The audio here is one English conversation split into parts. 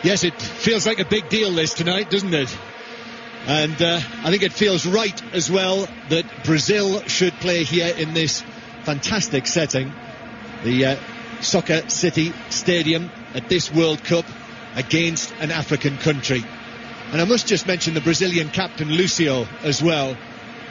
Yes, it feels like a big deal this tonight, doesn't it? And I think it feels right as well that Brazil should play here in this fantastic setting, the Soccer City Stadium at this World Cup against an African country. And I must just mention the Brazilian captain Lucio as well.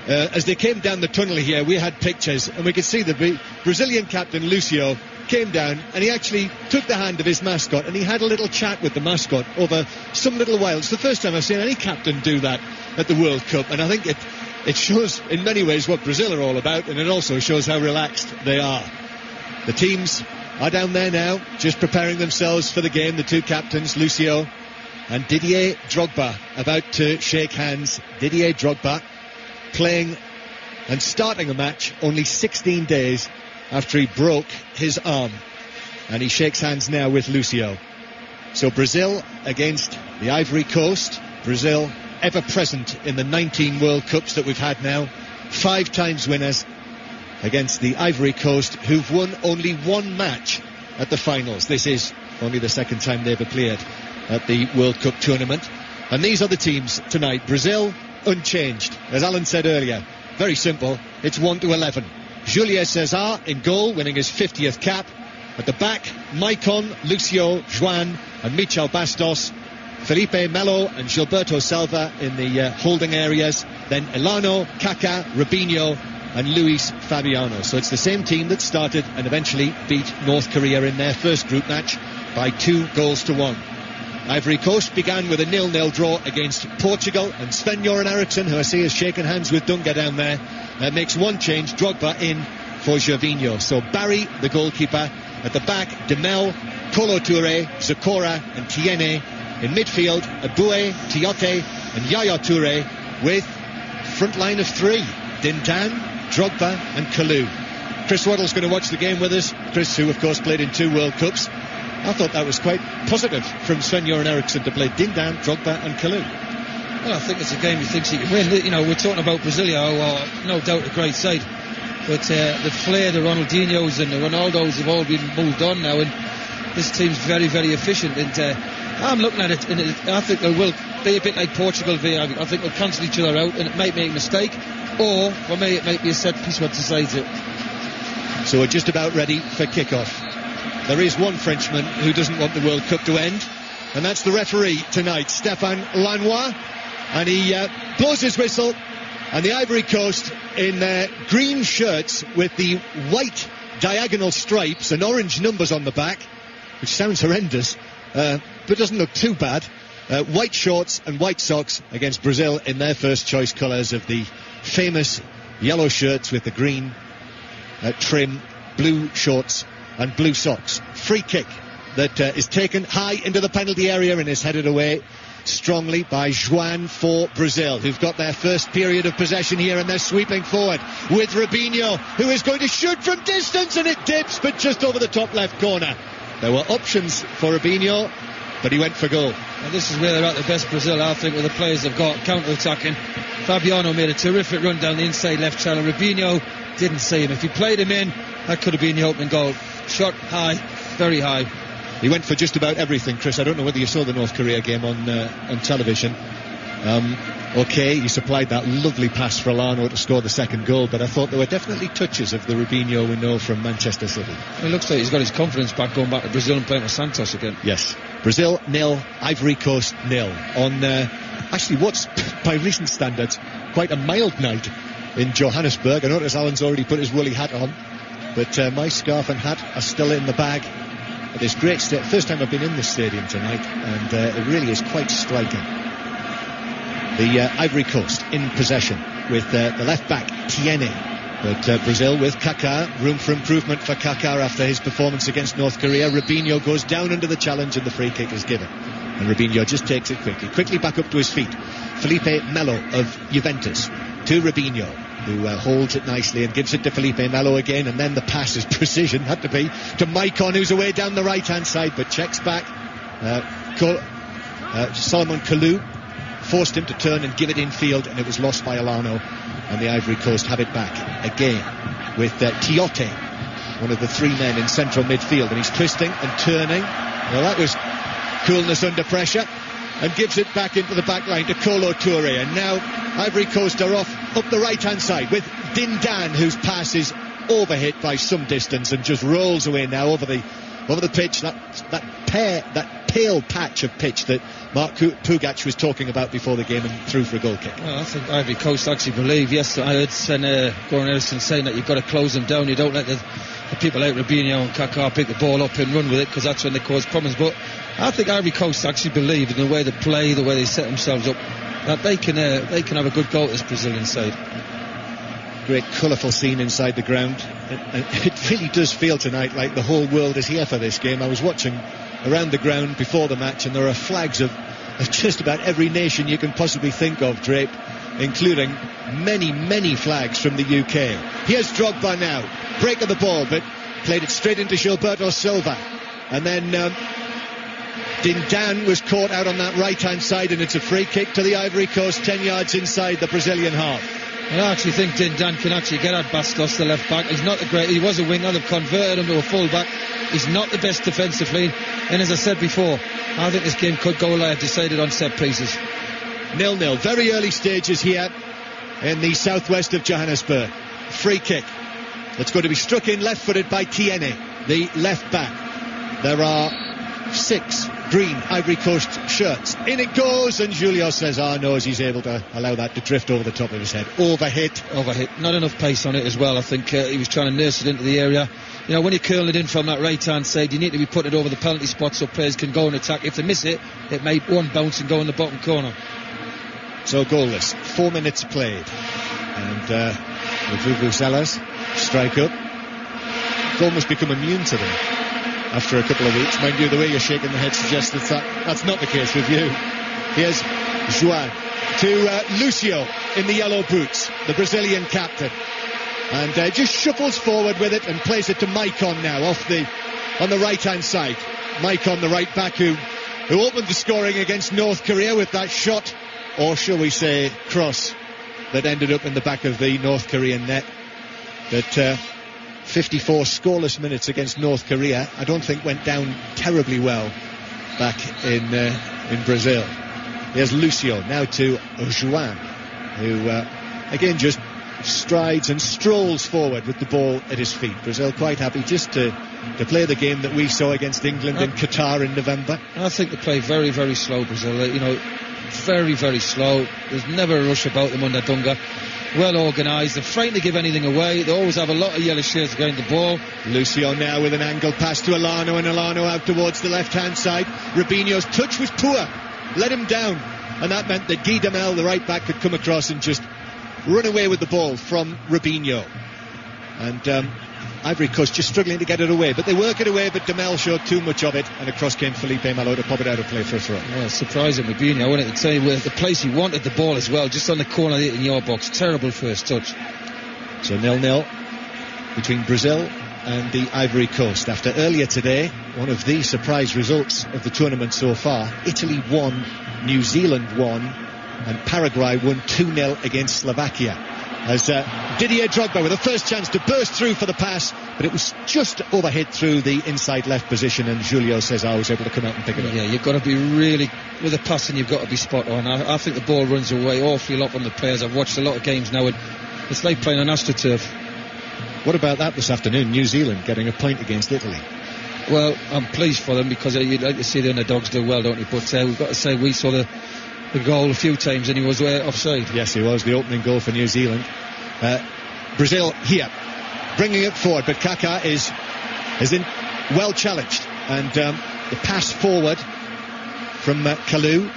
As they came down the tunnel here, we had pictures and we could see the Brazilian captain Lucio came down and he actually took the hand of his mascot and he had a little chat with the mascot over some little while. It's the first time I've seen any captain do that at the World Cup, and I think it shows in many ways what Brazil are all about, and it also shows how relaxed they are. The teams are down there now, just preparing themselves for the game. The two captains, Lucio and Didier Drogba, about to shake hands. Didier Drogba playing and starting a match only 16 days after he broke his arm, and he shakes hands now with Lucio. So Brazil against the Ivory Coast. Brazil ever present in the 19 World Cups that we've had now, 5 times winners, against the Ivory Coast, who've won only one match at the finals. This is only the second time they've appeared at the World Cup tournament. And these are the teams tonight. Brazil unchanged, as Alan said earlier. Very simple, it's 1-11. Julio César in goal, winning his 50th cap. At the back, Maicon, Lucio, Joan and Michel Bastos. Felipe Melo and Gilberto Silva in the holding areas. Then Elano, Kaká, Robinho and Luis Fabiano. So it's the same team that started and eventually beat North Korea in their first group match by 2-1. Ivory Coast began with a 0-0 draw against Portugal, and Sven-Göran Eriksson, who I see has shaken hands with Dunga down there, makes one change, Drogba in for Gervinho. So Barry, the goalkeeper, at the back, Demel, Kolo Touré, Zakora and Tiene. In midfield, Aboué, Tiote and Yaya Touré, with front line of 3, Dindan, Drogba and Kalou. Chris Waddle's going to watch the game with us. Chris, who of course played in 2 World Cups. I thought that was quite positive from Sven-Göran Eriksson to play Dindan, Drogba and Kalou. Well, I think it's a game he thinks he can win. You know, we're talking about Brazil, no doubt a great side, but the Flair, the Ronaldinhos and the Ronaldos have all been moved on now, and this team's very, very efficient. And I'm looking at it, and I think they will be a bit like Portugal. I think they'll cancel each other out, and it might make a mistake, or for me it might be a set piece what decides it. So we're just about ready for kick-off. There is one Frenchman who doesn't want the World Cup to end, and that's the referee tonight, Stéphane Lannoy, and he blows his whistle, and the Ivory Coast in their green shirts with the white diagonal stripes and orange numbers on the back, which sounds horrendous, but doesn't look too bad. White shorts and white socks against Brazil in their first choice colours of the famous yellow shirts with the green trim, blue shorts and blue socks. Free kick that is taken high into the penalty area and is headed away strongly by Joan for Brazil, who've got their first period of possession here, and they're sweeping forward with Robinho, who is going to shoot from distance, and it dips but just over the top left corner. There were options for Robinho, but he went for goal. And this is where they're at their best, Brazil, I think, with the players they've got counter-attacking. Fabiano made a terrific run down the inside left channel. Robinho didn't see him. If he played him in, that could have been the opening goal. Shot high, very high. He went for just about everything, Chris. I don't know whether you saw the North Korea game on television. Okay, he supplied that lovely pass for Elano to score the second goal, but I thought there were definitely touches of the Robinho we know from Manchester City. It looks like he's got his confidence back, going back to Brazil and playing for Santos again. Yes. Brazil 0, Ivory Coast 0 on actually what's, by recent standards, quite a mild night in Johannesburg. I notice Alan's already put his woolly hat on, but my scarf and hat are still in the bag. This great first time I've been in this stadium tonight, and it really is quite striking. The Ivory Coast in possession with the left back Tiene, but Brazil with Kaká. Room for improvement for Kaká after his performance against North Korea. Robinho goes down under the challenge and the free kick is given, and Robinho just takes it quickly back up to his feet. Felipe Melo of Juventus to Robinho, who holds it nicely and gives it to Felipe Melo again, and then the pass is precision, had to be, to Maicon, who's away down the right hand side but checks back. Solomon Kalou forced him to turn and give it infield, and it was lost by Elano, and the Ivory Coast have it back again with Tiote, one of the 3 men in central midfield, and he's twisting and turning. Well, that was coolness under pressure, and gives it back into the back line to Kolo Touré. And now Ivory Coast are off up the right-hand side with Dindan, whose pass is overhit by some distance and just rolls away now over the pitch. That pale patch of pitch that Mark Pugac was talking about before the game, and through for a goal kick. Well, I think Ivory Coast actually believe. Yes, I heard Gordon Ellison saying that you've got to close them down. You don't let the people like Robinho and Kaká pick the ball up and run with it, because that's when they cause problems. But I think Ivory Coast actually believe in the way they play, the way they set themselves up, that they can have a good goal at this Brazilian side. Great colourful scene inside the ground. It really does feel tonight like the whole world is here for this game. I was watching around the ground before the match, and there are flags of just about every nation you can possibly think of, Drape, including many flags from the UK. Here's Drogba now, break of the ball, but played it straight into Gilberto Silva, and then Dindan was caught out on that right-hand side, and it's a free kick to the Ivory Coast, 10 yards inside the Brazilian half. I actually think Dindan can actually get at Bastos, the left back. He's not the great. He was a winger. They've converted him to a full back. He's not the best defensively. And as I said before, I think this game could go live, decided on set pieces. 0-0. Very early stages here in the southwest of Johannesburg. Free kick. That's going to be struck in left-footed by Tiene, the left back. There are 6 green Ivory Coast shirts. In it goes, and Julio Cesar knows he's able to allow that to drift over the top of his head. Overhit. Not enough pace on it as well. I think he was trying to nurse it into the area. You know, when you curl it in from that right-hand side, you need to be putting it over the penalty spot so players can go and attack. If they miss it, it may one bounce and go in the bottom corner. So goalless. 4 minutes played. And Vuvu Salas strike up. Goal must become immune to them after a couple of weeks. Mind you, the way you're shaking the head suggests that's not the case with you. Here's João to Lucio in the yellow boots, the Brazilian captain, and just shuffles forward with it and plays it to Maicon now on the right hand side. Maicon, the right back, who opened the scoring against North Korea with that shot, or shall we say cross, that ended up in the back of the North Korean net. But 54 scoreless minutes against North Korea, I don't think went down terribly well back in Brazil. Here's Lucio now to João, who again just strides and strolls forward with the ball at his feet. Brazil quite happy just to play the game that we saw against England in Qatar in November. I think they play very, very slow, Brazil. Very, very slow. There's never a rush about them under Dunga. Well organised. They're frightened to give anything away. They always have a lot of yellow shirts behind the ball. Lucio now with an angled pass to Alano, and Alano out towards the left-hand side. Robinho's touch was poor. Let him down. And that meant that Guy Demel, the right back, could come across and just run away with the ball from Robinho. And Ivory Coast just struggling to get it away. But they work it away, but Demel showed too much of it. And across came Felipe Melo to pop it out of play for a throw. Well, surprising Robinho. I wanted to tell you, with the place he wanted the ball as well, just on the corner in your box. Terrible first touch. So 0-0 between Brazil and the Ivory Coast. After earlier today, one of the surprise results of the tournament so far, Italy won, New Zealand won, and Paraguay won 2-0 against Slovakia. As Didier Drogba with a first chance to burst through for the pass, but it was just overhit through the inside left position, and Julio Cesar was able to come out and pick it up. Yeah, you've got to be really, with the passing, you've got to be spot on. I think the ball runs away awfully lot from the players. I've watched a lot of games now, and it's like playing on AstroTurf. What about that this afternoon? New Zealand getting a point against Italy. Well, I'm pleased for them, because you'd like to see the underdogs do well, don't you? But we've got to say, we saw the goal a few times and he was offside. Yes, he was, the opening goal for New Zealand. Brazil here bringing it forward, but Kaká is in well challenged, and the pass forward from Kalou,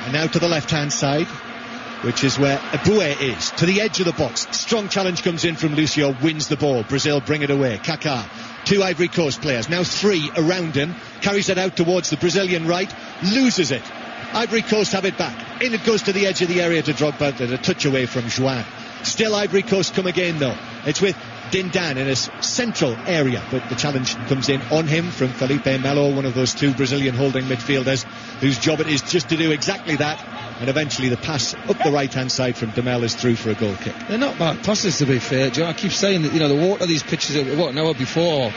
and now to the left hand side, which is where Aboué is, to the edge of the box. Strong challenge comes in from Lucio, wins the ball. Brazil bring it away. Kaká, 2 Ivory Coast players, now 3 around him, carries it out towards the Brazilian right, loses it. Ivory Coast have it back. In it goes to the edge of the area to Drogba, a touch away from João. Still Ivory Coast come again though. It's with Dindan in a central area, but the challenge comes in on him from Felipe Melo, one of those 2 Brazilian holding midfielders whose job it is just to do exactly that. And eventually the pass up the right hand side from Demel is through for a goal kick. They're not bad passes, to be fair, Joe. I keep saying that, the water of these pitches, an hour before,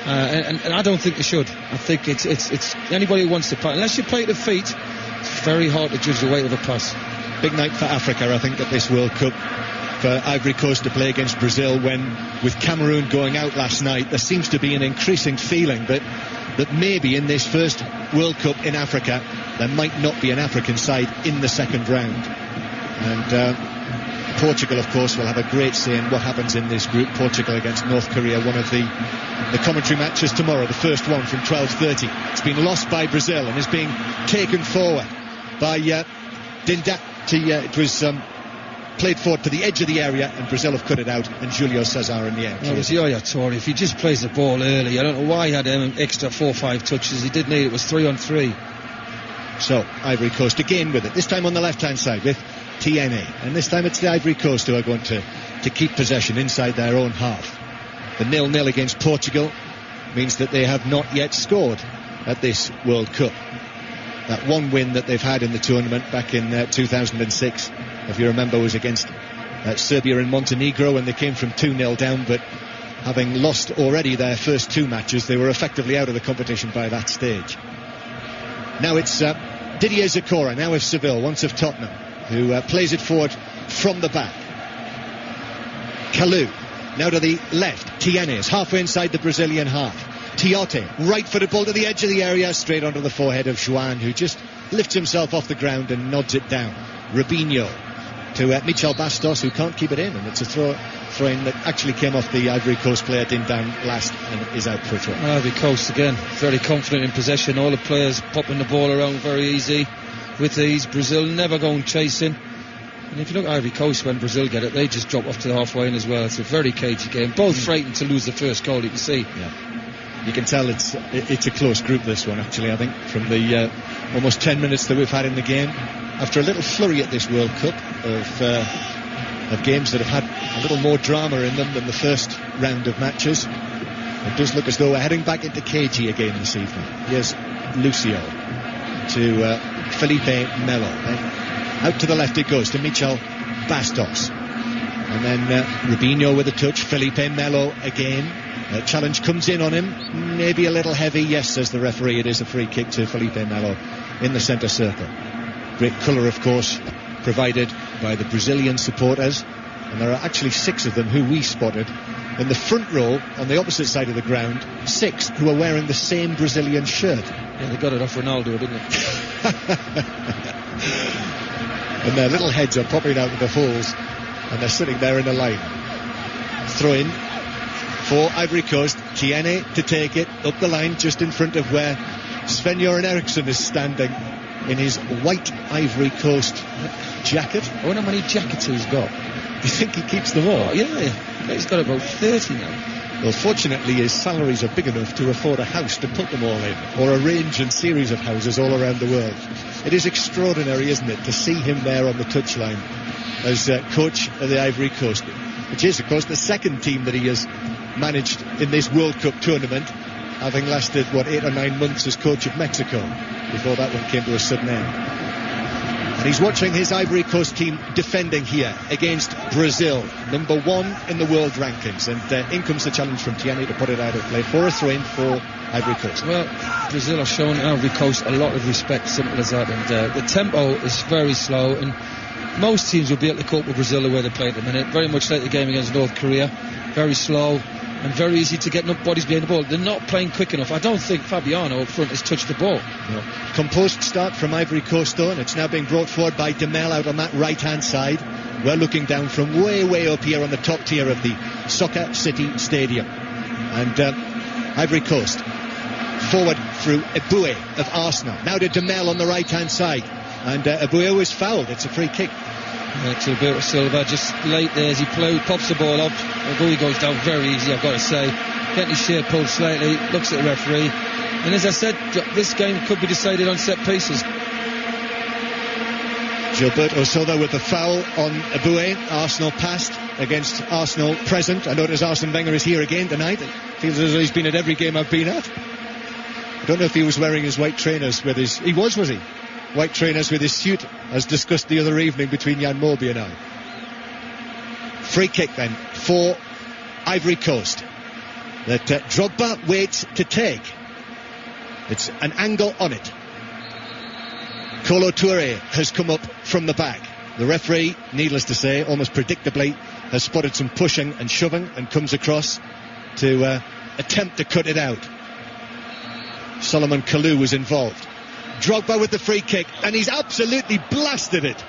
And I don't think they should. I think it's anybody who wants to pass, unless you play to feet, it's very hard to judge the weight of a pass. Big night for Africa, I think, at this World Cup. For Ivory Coast to play against Brazil, when with Cameroon going out last night, there seems to be an increasing feeling that maybe in this first World Cup in Africa there might not be an African side in the second round. And Portugal, of course, will have a great say in what happens in this group. Portugal against North Korea, one of the commentary matches tomorrow, the first one from 12:30. It's been lost by Brazil and is being taken forward by Dinda. It was played forward to the edge of the area, and Brazil have cut it out, and Julio Cesar in the end. It was Yaya Toure. If he just plays the ball early, I don't know why he had extra 4 or 5 touches. He did need it. Was 3-on-3. So Ivory Coast again with it, this time on the left hand side with TNA, and this time it's the Ivory Coast who are going to keep possession inside their own half. The 0-0 against Portugal means that they have not yet scored at this World Cup. That one win that they've had in the tournament back in 2006, if you remember, was against Serbia and Montenegro, when they came from 2-0 down, but having lost already their first 2 matches, they were effectively out of the competition by that stage. Now it's Didier Zokora, now of Seville, once of Tottenham, who plays it forward from the back. Kalou, now to the left. Tiene is halfway inside the Brazilian half. Tiote, right-footed ball to the edge of the area, straight onto the forehead of Juan, who just lifts himself off the ground and nods it down. Rubinho to Michel Bastos, who can't keep it in, and it's a throw-in that actually came off the Ivory Coast player Dindan last and is out for a throw. Ivory Coast again, very confident in possession. All the players popping the ball around very easy, with ease. Brazil never going chasing. And if you look at Ivory Coast, when Brazil get it, they just drop off to the halfway in as well. It's a very cagey game. Both frightened to lose the first goal, you can see. Yeah. You can tell it's a close group, this one, actually, I think, from the almost 10 minutes that we've had in the game. After a little flurry at this World Cup of games that have had a little more drama in them than the first round of matches, it does look as though we're heading back into cagey again this evening. Here's Lucio to Felipe Melo. And out to the left it goes to Michel Bastos. And then Rubinho with a touch. Felipe Melo again. Challenge comes in on him, maybe a little heavy. Yes, says the referee, it is a free kick to Felipe Melo in the centre circle. Great colour, of course, provided by the Brazilian supporters, and there are actually 6 of them who we spotted in the front row on the opposite side of the ground. 6 who are wearing the same Brazilian shirt. Yeah, they got it off Ronaldo, didn't they? And their little heads are popping out of the holes, and they're sitting there in a line. Throw in for Ivory Coast. Tiene to take it up the line just in front of where Sven-Göran Eriksson is standing in his white Ivory Coast jacket. I wonder how many jackets he's got. Do you think he keeps them all? Oh, yeah, he's got about 30 now. Well, fortunately his salaries are big enough to afford a house to put them all in, or a range and series of houses all around the world. It is extraordinary, isn't it, to see him there on the touchline as coach of the Ivory Coast, which is, of course, the second team that he has managed in this World Cup tournament, having lasted, 8 or 9 months as coach of Mexico before that one came to a sudden end. And he's watching his Ivory Coast team defending here against Brazil, number 1 in the world rankings, and in comes the challenge from Tiene to put it out of play for a throw-in for Ivory Coast. Well, Brazil have shown Ivory Coast a lot of respect, simple as that, and the tempo is very slow, and most teams will be able to cope with Brazil the way they play at the minute, very much like the game against North Korea. Very slow and very easy to get bodies behind the ball. They're not playing quick enough. I don't think Fabiano up front has touched the ball. No. Composed start from Ivory Coast though, and it's now being brought forward by Demel out on that right hand side. We're looking down from way up here on the top tier of the Soccer City Stadium, and Ivory Coast forward through Eboué of Arsenal, now to Demel on the right hand side, and Eboué was fouled. It's a free kick. Gilberto Silva just late there as he pops the ball up. Eboué goes down very easy, I've got to say, getting his shirt pulled slightly, looks at the referee, and as I said, this game could be decided on set pieces. Gilberto Silva with the foul on Eboué. Arsenal past against Arsenal present. I notice Arsene Wenger is here again tonight. It feels as though he's been at every game I've been at. I don't know if he was wearing his white trainers with his... He was he? White trainers with his suit, as discussed the other evening between Jan Morby and I. Free kick then for Ivory Coast. that Drogba waits to take. It's an angle on it. Kolo Touré has come up from the back. The referee, needless to say, almost predictably, has spotted some pushing and shoving and comes across to attempt to cut it out. Solomon Kalou was involved. Drogba with the free kick, and he's absolutely blasted it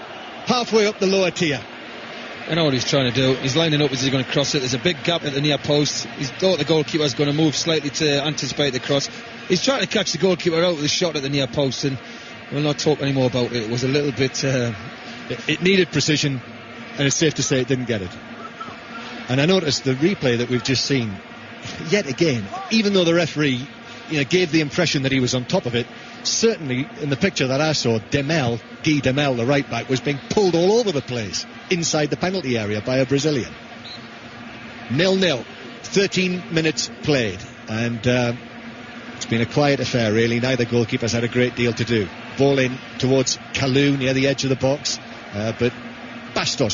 halfway up the lower tier. I know what he's trying to do. He's lining up as he's going to cross it. There's a big gap at the near post. He thought the goalkeeper was going to move slightly to anticipate the cross. He's trying to catch the goalkeeper out with a shot at the near post, and we'll not talk anymore about it. It was a little bit... It needed precision, and it's safe to say it didn't get it. And I noticed the replay that we've just seen, yet again, even though the referee gave the impression that he was on top of it, certainly in the picture that I saw, Guy Demel, the right back, was being pulled all over the place inside the penalty area by a Brazilian. 0-0, 13 minutes played, and it's been a quiet affair really. Neither goalkeepers had a great deal to do. Ball in towards Kalou near the edge of the box, but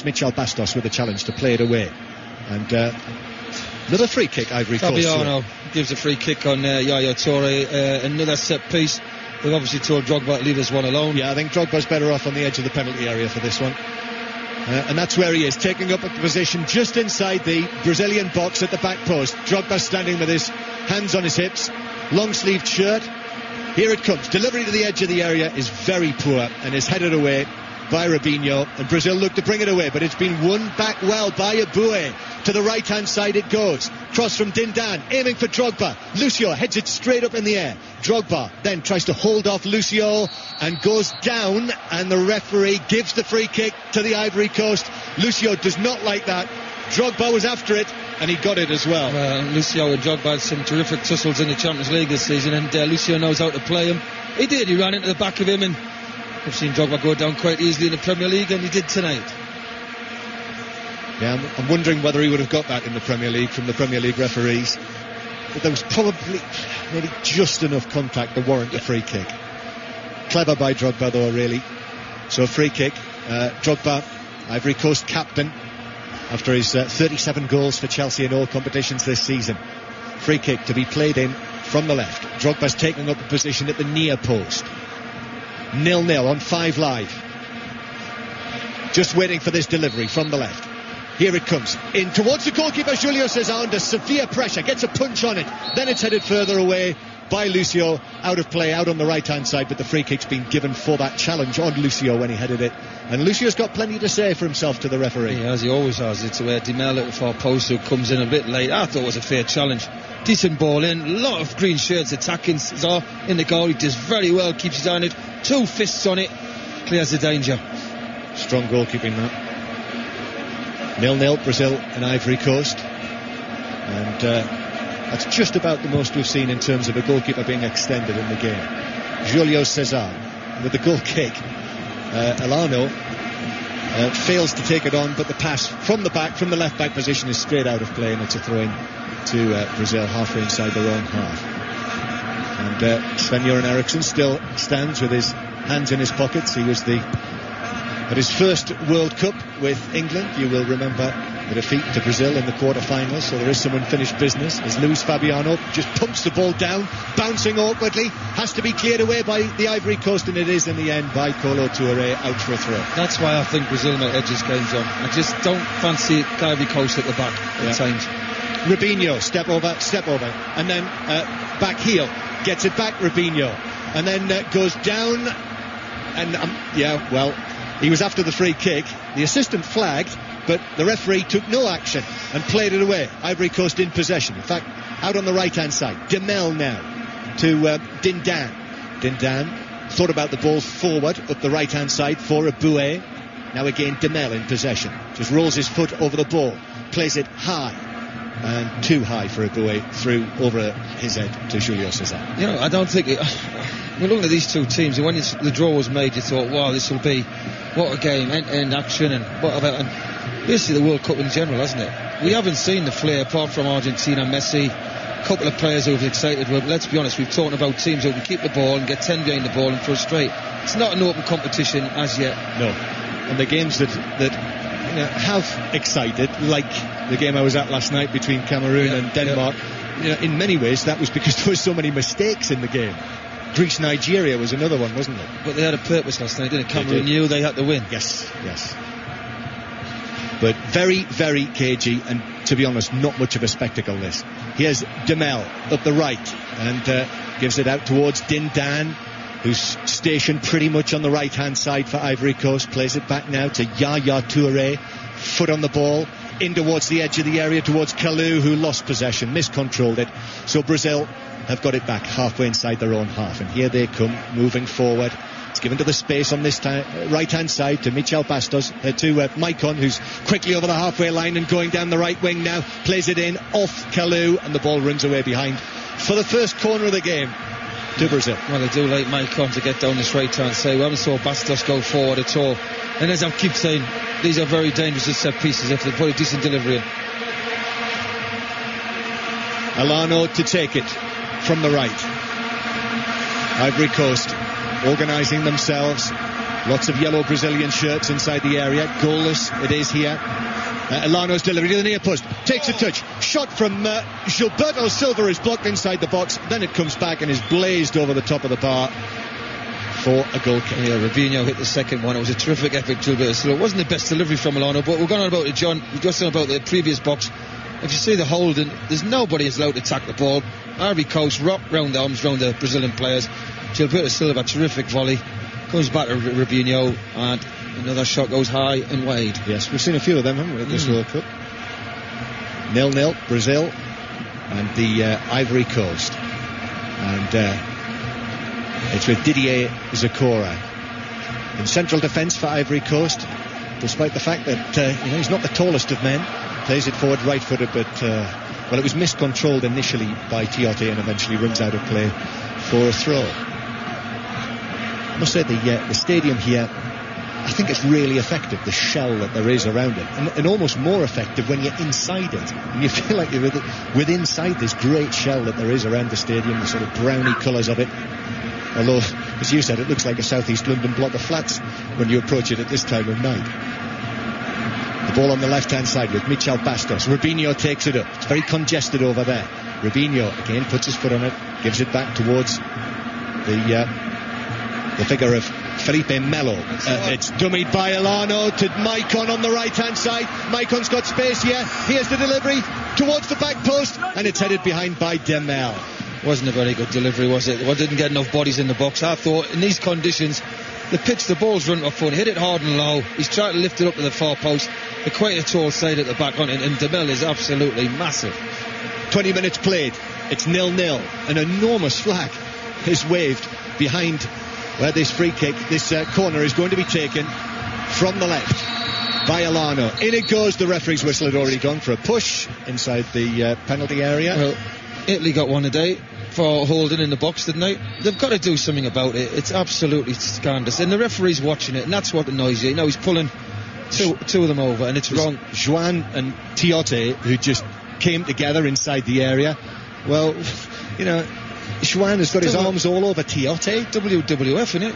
Michel Bastos with a challenge to play it away. And another free kick, Ivory Coast. Fabiano gives a free kick on Yaya Touré, another set piece. They've obviously told Drogba to leave this one alone. Yeah, I think Drogba's better off on the edge of the penalty area for this one. And that's where he is, taking up a position just inside the Brazilian box at the back post. Drogba standing with his hands on his hips, long-sleeved shirt. Here it comes. Delivery to the edge of the area is very poor and is headed away by Robinho, and Brazil look to bring it away, but it's been won back well by Ivory. To the right-hand side it goes. Cross from Dindan, aiming for Drogba. Lucio heads it straight up in the air. Drogba then tries to hold off Lucio and goes down, and the referee gives the free kick to the Ivory Coast. Lucio does not like that. Drogba was after it, and he got it as well. Lucio and Drogba had some terrific tussles in the Champions League this season, and Lucio knows how to play him. He did, he ran into the back of him, and I've seen Drogba go down quite easily in the Premier League, and he did tonight. Yeah, I'm wondering whether he would have got that in the Premier League from the Premier League referees. But there was probably maybe just enough contact to warrant a free kick. Clever by Drogba though, really. So a free kick. Drogba, Ivory Coast captain, after his 37 goals for Chelsea in all competitions this season. Free kick to be played in from the left. Drogba's taking up a position at the near post. 0-0 on 5 Live. Just waiting for this delivery from the left. Here it comes, in towards the goalkeeper, Julio César, under severe pressure, gets a punch on it, then it's headed further away by Lucio, out of play, out on the right-hand side, but the free kick's been given for that challenge on Lucio when he headed it, and Lucio's got plenty to say for himself to the referee. Yeah, as he always has. It's where Demel at the far post, who comes in a bit late. I thought it was a fair challenge. Decent ball in, a lot of green shirts attacking César in the goal. He does very well, keeps his eye on it, 2 fists on it, clears the danger. Strong goalkeeping that. 0-0 Brazil and Ivory Coast, and that's just about the most we've seen in terms of a goalkeeper being extended in the game. Julio César with the goal kick. Elano fails to take it on, but the pass from the back, from the left back position, is straight out of play, and it's a throw in to Brazil halfway inside their own half. And Sven-Göran Eriksson still stands with his hands in his pockets. He was at his first World Cup with England. You will remember the defeat to Brazil in the quarter-finals, so there is some unfinished business as Luis Fabiano just pumps the ball down, bouncing awkwardly, has to be cleared away by the Ivory Coast, and it is in the end by Kolo Touré, out for a throw. That's why I think Brazil might edge this game, John. I just don't fancy Ivory Coast at the back at times. Robinho, step over, and then back heel, gets it back, Robinho, and then goes down, and he was after the free kick. The assistant flagged, but the referee took no action and played it away. Ivory Coast in possession. In fact, out on the right-hand side. Demel now to Dindan. Dindan thought about the ball forward up the right-hand side for Ivory. Now again Demel in possession. Just rolls his foot over the ball. Plays it high. And too high for Ivory, through over his head to Julio César. I don't think we're looking at these two teams, and when the draw was made, you thought, wow, this will be, what a game, end-to-end action, and whatever. And basically the World Cup in general, hasn't it? We haven't seen the flair, apart from Argentina, Messi, a couple of players who have excited. But let's be honest, we've talked about teams who can keep the ball and get 10 behind the ball and frustrate. It's not an open competition as yet. No. And the games that have excited, like the game I was at last night between Cameroon and Denmark, in many ways that was because there were so many mistakes in the game. Greece-Nigeria was another one, wasn't it? But they had a purpose last night, didn't it? Cameroon knew they had to win. Yes. But very, very cagey, and to be honest, not much of a spectacle this. Here's Demel up the right, and gives it out towards Dindan, who's stationed pretty much on the right-hand side for Ivory Coast. Plays it back now to Yaya Touré, foot on the ball, in towards the edge of the area, towards Kalou, who lost possession, miscontrolled it. So Brazil have got it back halfway inside their own half, and here they come, moving forward. It's given to the space on this right-hand side to Michel Bastos, to Maicon, who's quickly over the halfway line and going down the right wing now. Plays it in, off Kalou, and the ball runs away behind for the first corner of the game to Brazil. Well, they do like Maicon to get down this right-hand side. We haven't saw Bastos go forward at all. And as I keep saying, these are very dangerous set pieces if they put a decent delivery in. Alano to take it from the right. Ivory Coast organising themselves. Lots of yellow Brazilian shirts inside the area. Goalless it is here. Alano's delivery to the near post. Takes a touch. Shot from Gilberto Silva is blocked inside the box. Then it comes back and is blazed over the top of the bar for a goal kick. Yeah, Robinho hit the second one. It was a terrific effort, Gilberto Silva. It wasn't the best delivery from Alano, but we're going on about it, John. We're just on about the previous box. If you see the holding, there's nobody is allowed to attack the ball. Ivory Coast wrapped round the arms round the Brazilian players. Gilberto Silva, terrific volley, goes back to Robinho, and another shot goes high and wide. Yes, we've seen a few of them, haven't we, at this World Cup. 0-0, Brazil and the Ivory Coast. And it's with Didier Zokora in central defence for Ivory Coast, despite the fact that he's not the tallest of men. Plays it forward right-footed, but it was miscontrolled initially by Tiote and eventually runs out of play for a throw. I must say the stadium here, I think it's really effective, the shell that there is around it, and almost more effective when you're inside it, and you feel like you're with inside this great shell that there is around the stadium, the sort of browny colours of it. Although, as you said, it looks like a southeast London block of flats when you approach it at this time of night. The ball on the left-hand side with Michel Bastos. Robinho takes it up. It's very congested over there. Robinho again puts his foot on it, gives it back towards the figure of Felipe Melo. It's dummied by Alano to Maicon on the right-hand side. Maicon's got space here. Here's the delivery towards the back post, and it's headed behind by Demel. Wasn't a very good delivery, was it? Well, didn't get enough bodies in the box. I thought in these conditions, the ball's run off front, hit it hard and low. He's trying to lift it up to the far post. They're quite a tall side at the back on it, and Demel is absolutely massive. 20 minutes played. It's 0-0. An enormous flag is waved behind where this free kick, this corner is going to be taken from the left by Alano. In it goes. The referee's whistle had already gone for a push inside the penalty area. Well, Italy got one today for holding in the box, didn't they? They've got to do something about it. It's absolutely scandalous, and the referee's watching it, and that's what annoys you. He's pulling two of them over, and it's wrong. Juan and Tiote, who just came together inside the area. Well, Juan has got his arms all over Tiote. WWF, innit?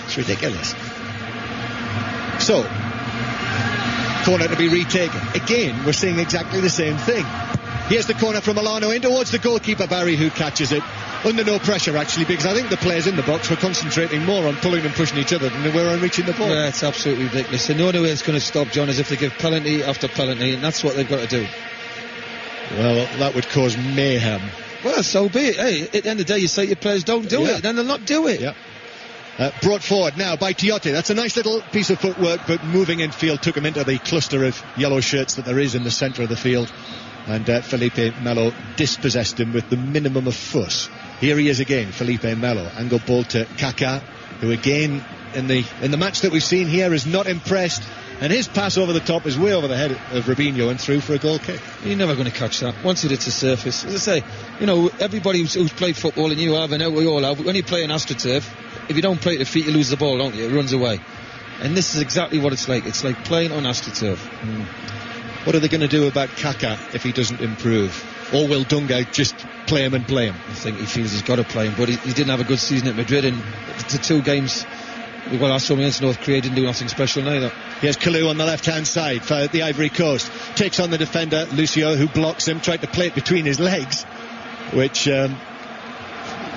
It's ridiculous. So, corner to be retaken. Again, we're seeing exactly the same thing. Here's the corner from Alano in towards the goalkeeper Barry, who catches it under no pressure actually, because I think the players in the box were concentrating more on pulling and pushing each other than they were on reaching the ball. Yeah, it's absolutely ridiculous. And the only way it's going to stop, John, is if they give penalty after penalty, and that's what they've got to do. Well, that would cause mayhem. Well, so be it. Hey, at the end of the day, you say your players don't do it, then they'll not do it. Yeah. Brought forward now by Tiote. That's a nice little piece of footwork, but moving in field took him into the cluster of yellow shirts that there is in the centre of the field. And Felipe Melo dispossessed him with the minimum of fuss. Here he is again, Felipe Melo. Angle ball to Kaká, who again in the match that we've seen here is not impressed. And his pass over the top is way over the head of Robinho and through for a goal kick. You're never going to catch that once it hits the surface. As I say, everybody who's played football, and you have, and we all have, when you play on AstroTurf, if you don't play at the feet, you lose the ball, don't you? It runs away. And this is exactly what it's like. It's like playing on AstroTurf. What are they going to do about Kaká if he doesn't improve? Or will Dunga just play him and play him? I think he feels he's got to play him, but he didn't have a good season at Madrid, and the 2 games, well, last time against North Korea, didn't do nothing special neither. Here's Kalou on the left-hand side for the Ivory Coast. Takes on the defender, Lucio, who blocks him, tried to play it between his legs. which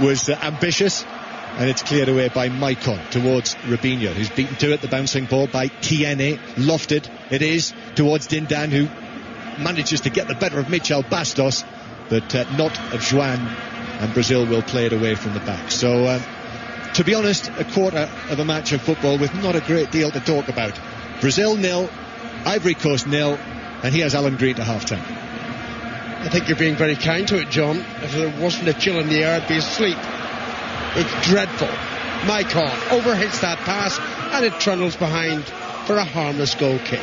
was ambitious, and it's cleared away by Maicon towards Robinho, who's beaten to it. The bouncing ball by Tiene, lofted it is towards Dindan, who manages to get the better of Michel Bastos, but not of Joan, and Brazil will play it away from the back. So to be honest, a quarter of a match of football with not a great deal to talk about. Brazil 0, Ivory Coast 0, and here's Alan Green to half-time. I think you're being very kind to it, John. If there wasn't a chill in the air, I'd be asleep. It's dreadful. Maicon overhits that pass, and it trundles behind for a harmless goal kick.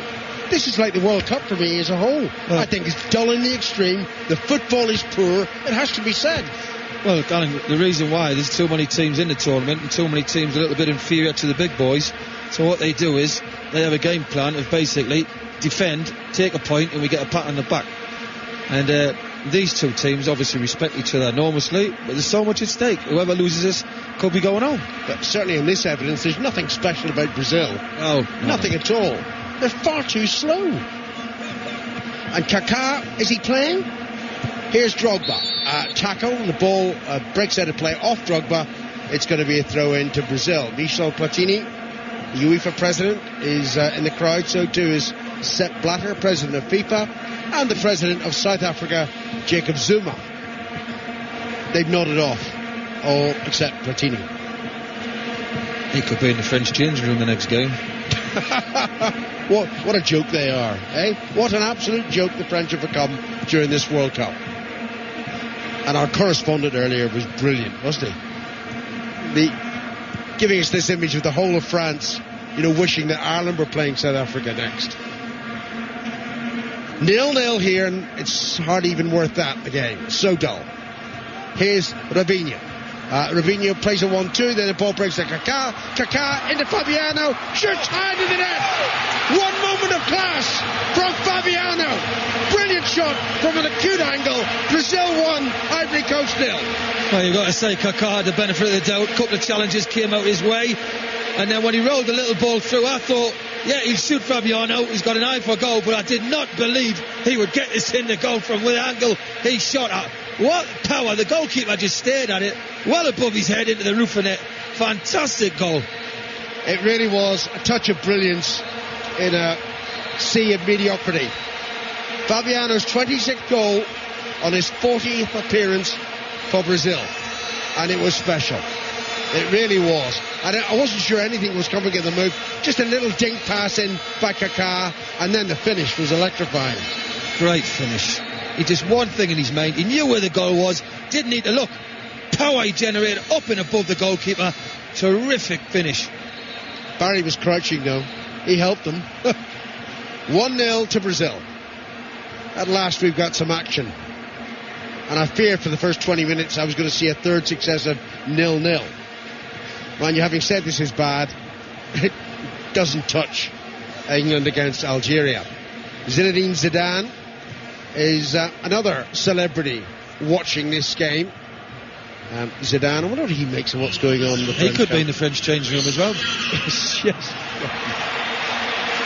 This is like the World Cup for me as a whole. I think it's dull in the extreme. The football is poor. It has to be said. Well, Alan, the reason why, there's too many teams in the tournament and too many teams a little bit inferior to the big boys. So what they do is they have a game plan of basically defend, take a point, and we get a pat on the back. And these two teams obviously respect each other enormously, but there's so much at stake. Whoever loses this could be going home. But certainly in this evidence, there's nothing special about Brazil. No. Nothing at all. They're far too slow. And Kaká, is he playing? Here's Drogba. Tackle, the ball breaks out of play off Drogba. It's going to be a throw in to Brazil. Michel Platini, the UEFA president, is in the crowd. So too is Sepp Blatter, president of FIFA, and the president of South Africa, Jacob Zuma. They've nodded off, all except Platini. He could be in the French changing room the next game. What a joke they are, eh? What an absolute joke the French have become during this World Cup. And our correspondent earlier was brilliant, wasn't he? Giving us this image of the whole of France, wishing that Ireland were playing South Africa next. 0-0 here, and it's hardly even worth that, the game. So dull. Here's Robinho. Robinho plays a 1-2, then the ball breaks to Kaká. Kaká into Fabiano, shoots high into the net. One moment of class from Fabiano. Brilliant shot from an acute angle. Brazil 1, Ivory Coast 0. Well, you've got to say Kaká had the benefit of the doubt. A couple of challenges came out his way, and then when he rolled the little ball through, I thought, yeah, he'll shoot Fabiano. He's got an eye for goal, but I did not believe he would get this in the goal from the angle he shot at. What power. The goalkeeper just stared at it well above his head into the roof of net. Fantastic goal. It really was a touch of brilliance in a sea of mediocrity. Fabiano's 26th goal on his 40th appearance for Brazil, and it was special. It really was. And I wasn't sure anything was coming in the move. Just a little dink pass in by Kaká, and then the finish was electrifying. Great finish. He just one thing in his mind. He knew where the goal was, didn't need to look. Power he generated up and above the goalkeeper. Terrific finish. Barry was crouching though. He helped them. 1-0 to Brazil. At last we've got some action. And I feared for the first 20 minutes I was going to see a third successive 0-0. Mind you, having said this is bad, it doesn't touch England against Algeria. Zinedine Zidane is another celebrity watching this game. Zidane, I wonder what he makes of what's going on in the French He could camp. be in the French changing room as well. Yes.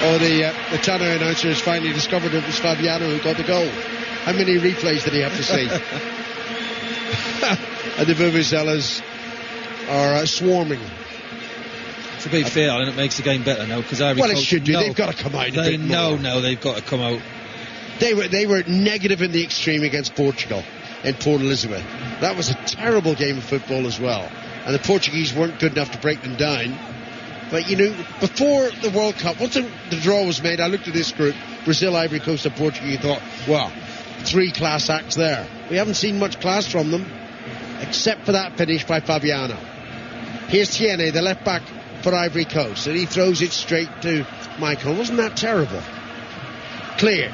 Oh, the Tanner announcer has finally discovered it was Fabiano who got the goal. How many replays did he have to see? And the Vuvuzelas are swarming. To be fair, and it makes the game better now because Well, it should do. They've got to come out a bit more. No, they've got to come out. They were negative in the extreme against Portugal in Port Elizabeth. That was a terrible game of football as well. And the Portuguese weren't good enough to break them down. But, before the World Cup, once the draw was made, I looked at this group, Brazil, Ivory Coast and Portugal, and thought, wow, 3 class acts there. We haven't seen much class from them, except for that finish by Fabiano. Here's Tiene, the left back for Ivory Coast, and he throws it straight to Michael. Wasn't that terrible? Clear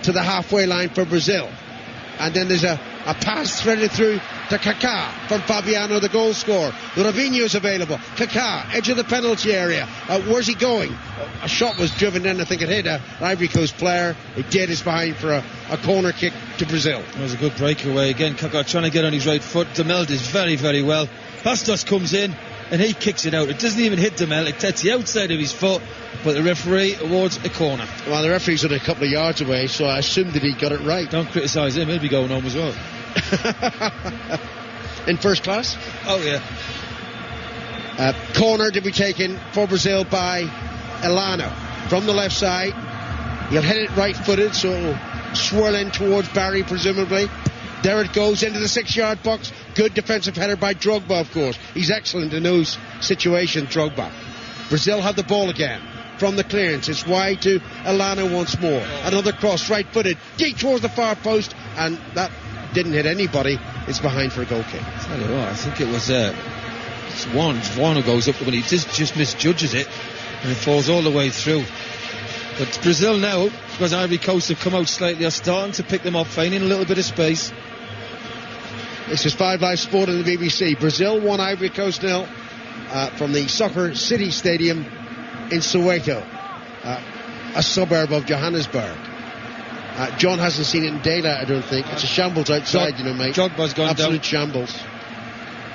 to the halfway line for Brazil. And then there's a pass threaded through to Kaká from Fabiano, the goal scorer. Robinho's available. Kaká, edge of the penalty area. Where's he going? A shot was driven in. I think it hit an Ivory Coast player. It did his behind for a corner kick to Brazil. It was a good breakaway again. Kaká trying to get on his right foot. Demel does very, very well. Bastos comes in and he kicks it out. It doesn't even hit Demel. It hits the outside of his foot. But the referee awards a corner. Well, the referee's only a couple of yards away, so I assumed that he got it right. Don't criticise him. He'll be going home as well. In first class. Oh, yeah. Corner to be taken for Brazil by Elano from the left side. He'll hit it right-footed, so it'll swirl in towards Barry, presumably. There it goes into the 6-yard box. Good defensive header by Drogba, of course. He's excellent in those situations, Drogba. Brazil have the ball again from the clearance. It's wide to Elano once more. Another cross, right-footed, deep towards the far post, and that didn't hit anybody. It's behind for a goal kick. Tell you what, I think it was Juan who goes up, but he just misjudges it, and it falls all the way through. But Brazil now, because Ivory Coast have come out slightly, are starting to pick them off, finding a little bit of space. This is 5 Live Sport on the BBC. Brazil 1, Ivory Coast 0 from the Soccer City Stadium in Soweto, a suburb of Johannesburg. John hasn't seen it in daylight, I don't think. It's a shambles outside, mate. Drogba's gone Absolute down. Shambles.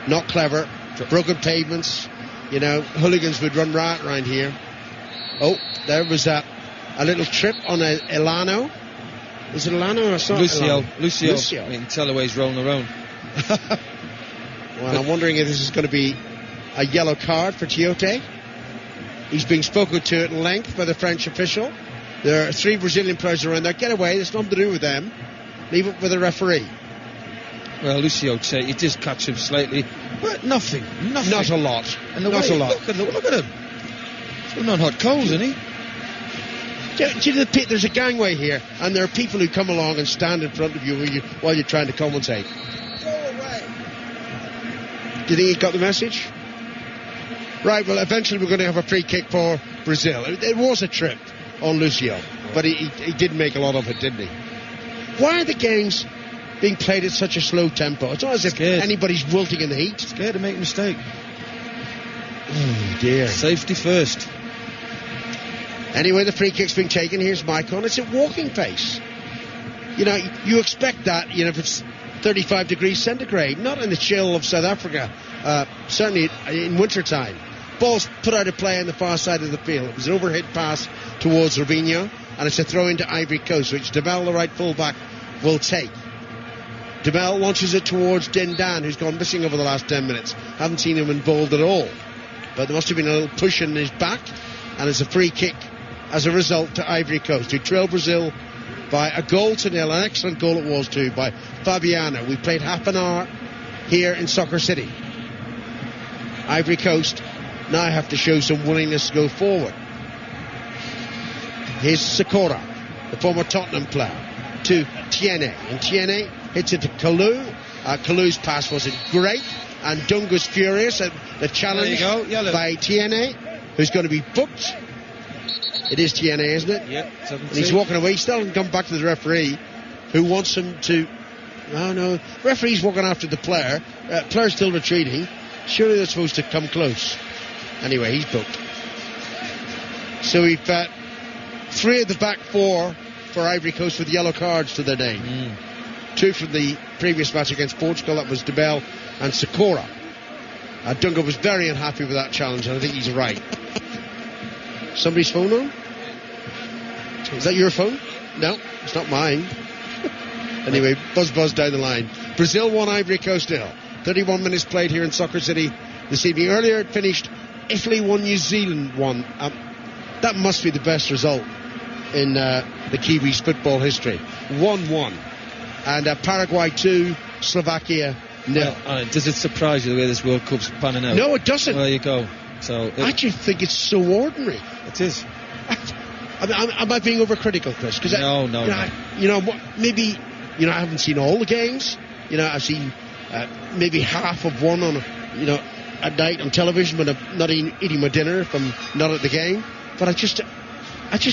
Not clever. Broken pavements. Hooligans would run riot around here. Oh, there was a little trip on Elano. Is it Elano or something? Lucio. You can tell the way he's rolling around. Well, I'm wondering if this is going to be a yellow card for Tiote. He's being spoken to at length by the French official. There are 3 Brazilian players around there. Get away, there's nothing to do with them. Leave it with the referee. Well, Lucio, you just catch him slightly, but nothing. Not a lot. And Not a lot. Look at him. He's not hot coals, isn't he? There's a gangway here, and there are people who come along and stand in front of you while you're trying to commentate. Go away. Do you think he got the message? Right, well, eventually we're going to have a free kick for Brazil. It was a trip on Lucio, but he did make a lot of it, didn't he? Why are the games being played at such a slow tempo? It's not as if anybody's wilting in the heat. Scared to make a mistake. Oh, dear. Safety first. Anyway, the free kick's been taken. Here's Maicon. It's at walking pace. You expect that, if it's 35 degrees centigrade, not in the chill of South Africa, certainly in wintertime. Ball's put out of play on the far side of the field. It was an overhit pass towards Robinho, and it's a throw into Ivory Coast, which Demel, the right full-back, will take. Demel launches it towards Dindan, who's gone missing over the last 10 minutes. Haven't seen him involved at all. But there must have been a little push in his back, and it's a free kick as a result to Ivory Coast, who trail Brazil by 1-0. An excellent goal it was too by Fabiano. We played half an hour here in Soccer City. Ivory Coast now have to show some willingness to go forward. Here's Sakura, the former Tottenham player, to Tiene, and Tiene hits it to Kalou. Kalou's pass wasn't great, and Dunga's furious at the challenge by Tiene, who's going to be booked. It is Tiene, isn't it? Yep, 17. And he's walking away. He still hasn't come back to the referee, who wants him to... No. Referee's walking after the player. Player's still retreating. Surely they're supposed to come close. Anyway, he's booked. So we've 3 of the back 4 for Ivory Coast with yellow cards to their name. 2 from the previous match against Portugal. That was Demel and Sakura. Dunga was very unhappy with that challenge, and I think he's right. Somebody's phone on? Is that your phone? No, it's not mine. Anyway, buzz down the line. Brazil 1, Ivory Coast 0. 31 minutes played here in Soccer City this evening. Earlier it finished Italy 1, New Zealand 1. That must be the best result in the Kiwis' football history. 1-1. And Paraguay 2, Slovakia 0. Does it surprise you the way this World Cup's panning out? No, it doesn't. Well, there you go. I just think it's so ordinary. It is. Am I being overcritical, Chris? No. Maybe I haven't seen all the games. I've seen maybe half of one on at night on television when I'm not eating my dinner if I'm not at the game. But I just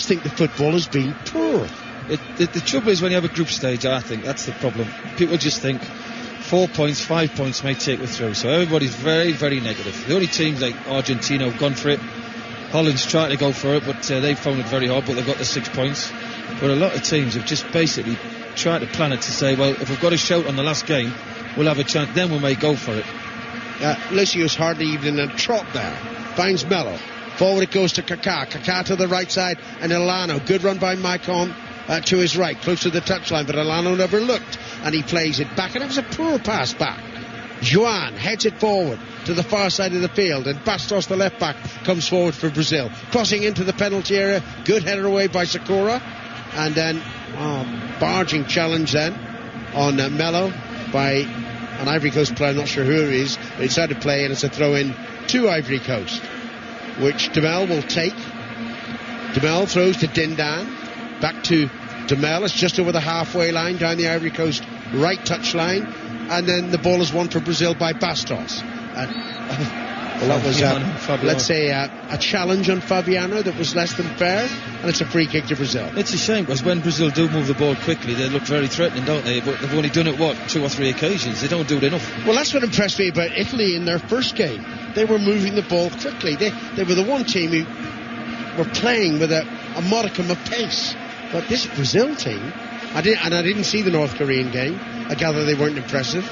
think the football has been poor. The trouble is when you have a group stage, I think that's the problem. People just think 4 points, 5 points may take us through. So everybody's very, very negative. The only teams like Argentina have gone for it. Holland's tried to go for it, but they've found it very hard, but they've got the 6 points. But a lot of teams have just basically tried to plan it to say, well, if we've got a shout on the last game, we'll have a chance, then we may go for it. Lucio's hardly even in a trot there. Finds Mello. Forward it goes to Kaká. Kaká to the right side, and Elano. Good run by Maicon. to his right, close to the touchline, but Elano never looked, and he plays it back, and it was a poor pass back. Joan heads it forward to the far side of the field, and Bastos, the left back, comes forward for Brazil, crossing into the penalty area. Good header away by Sakura, and then barging challenge then on Mello by an Ivory Coast player, not sure who it is, but he decided to play, and it's a throw in to Ivory Coast, which Demel will take. Demel throws to Dindan, back to Demel. It's just over the halfway line down the Ivory Coast right touch line, and then the ball is won for Brazil by Bastos. Well, that was, let's say, a challenge on Fabiano that was less than fair, and it's a free kick to Brazil. It's a shame, because when Brazil do move the ball quickly, they look very threatening, don't they? But they've only done it, 2 or 3 occasions. They don't do it enough. Well, that's what impressed me about Italy in their first game. They were moving the ball quickly. They were the one team who were playing with a modicum of pace. But this Brazil team, I didn't see the North Korean game. I gather they weren't impressive.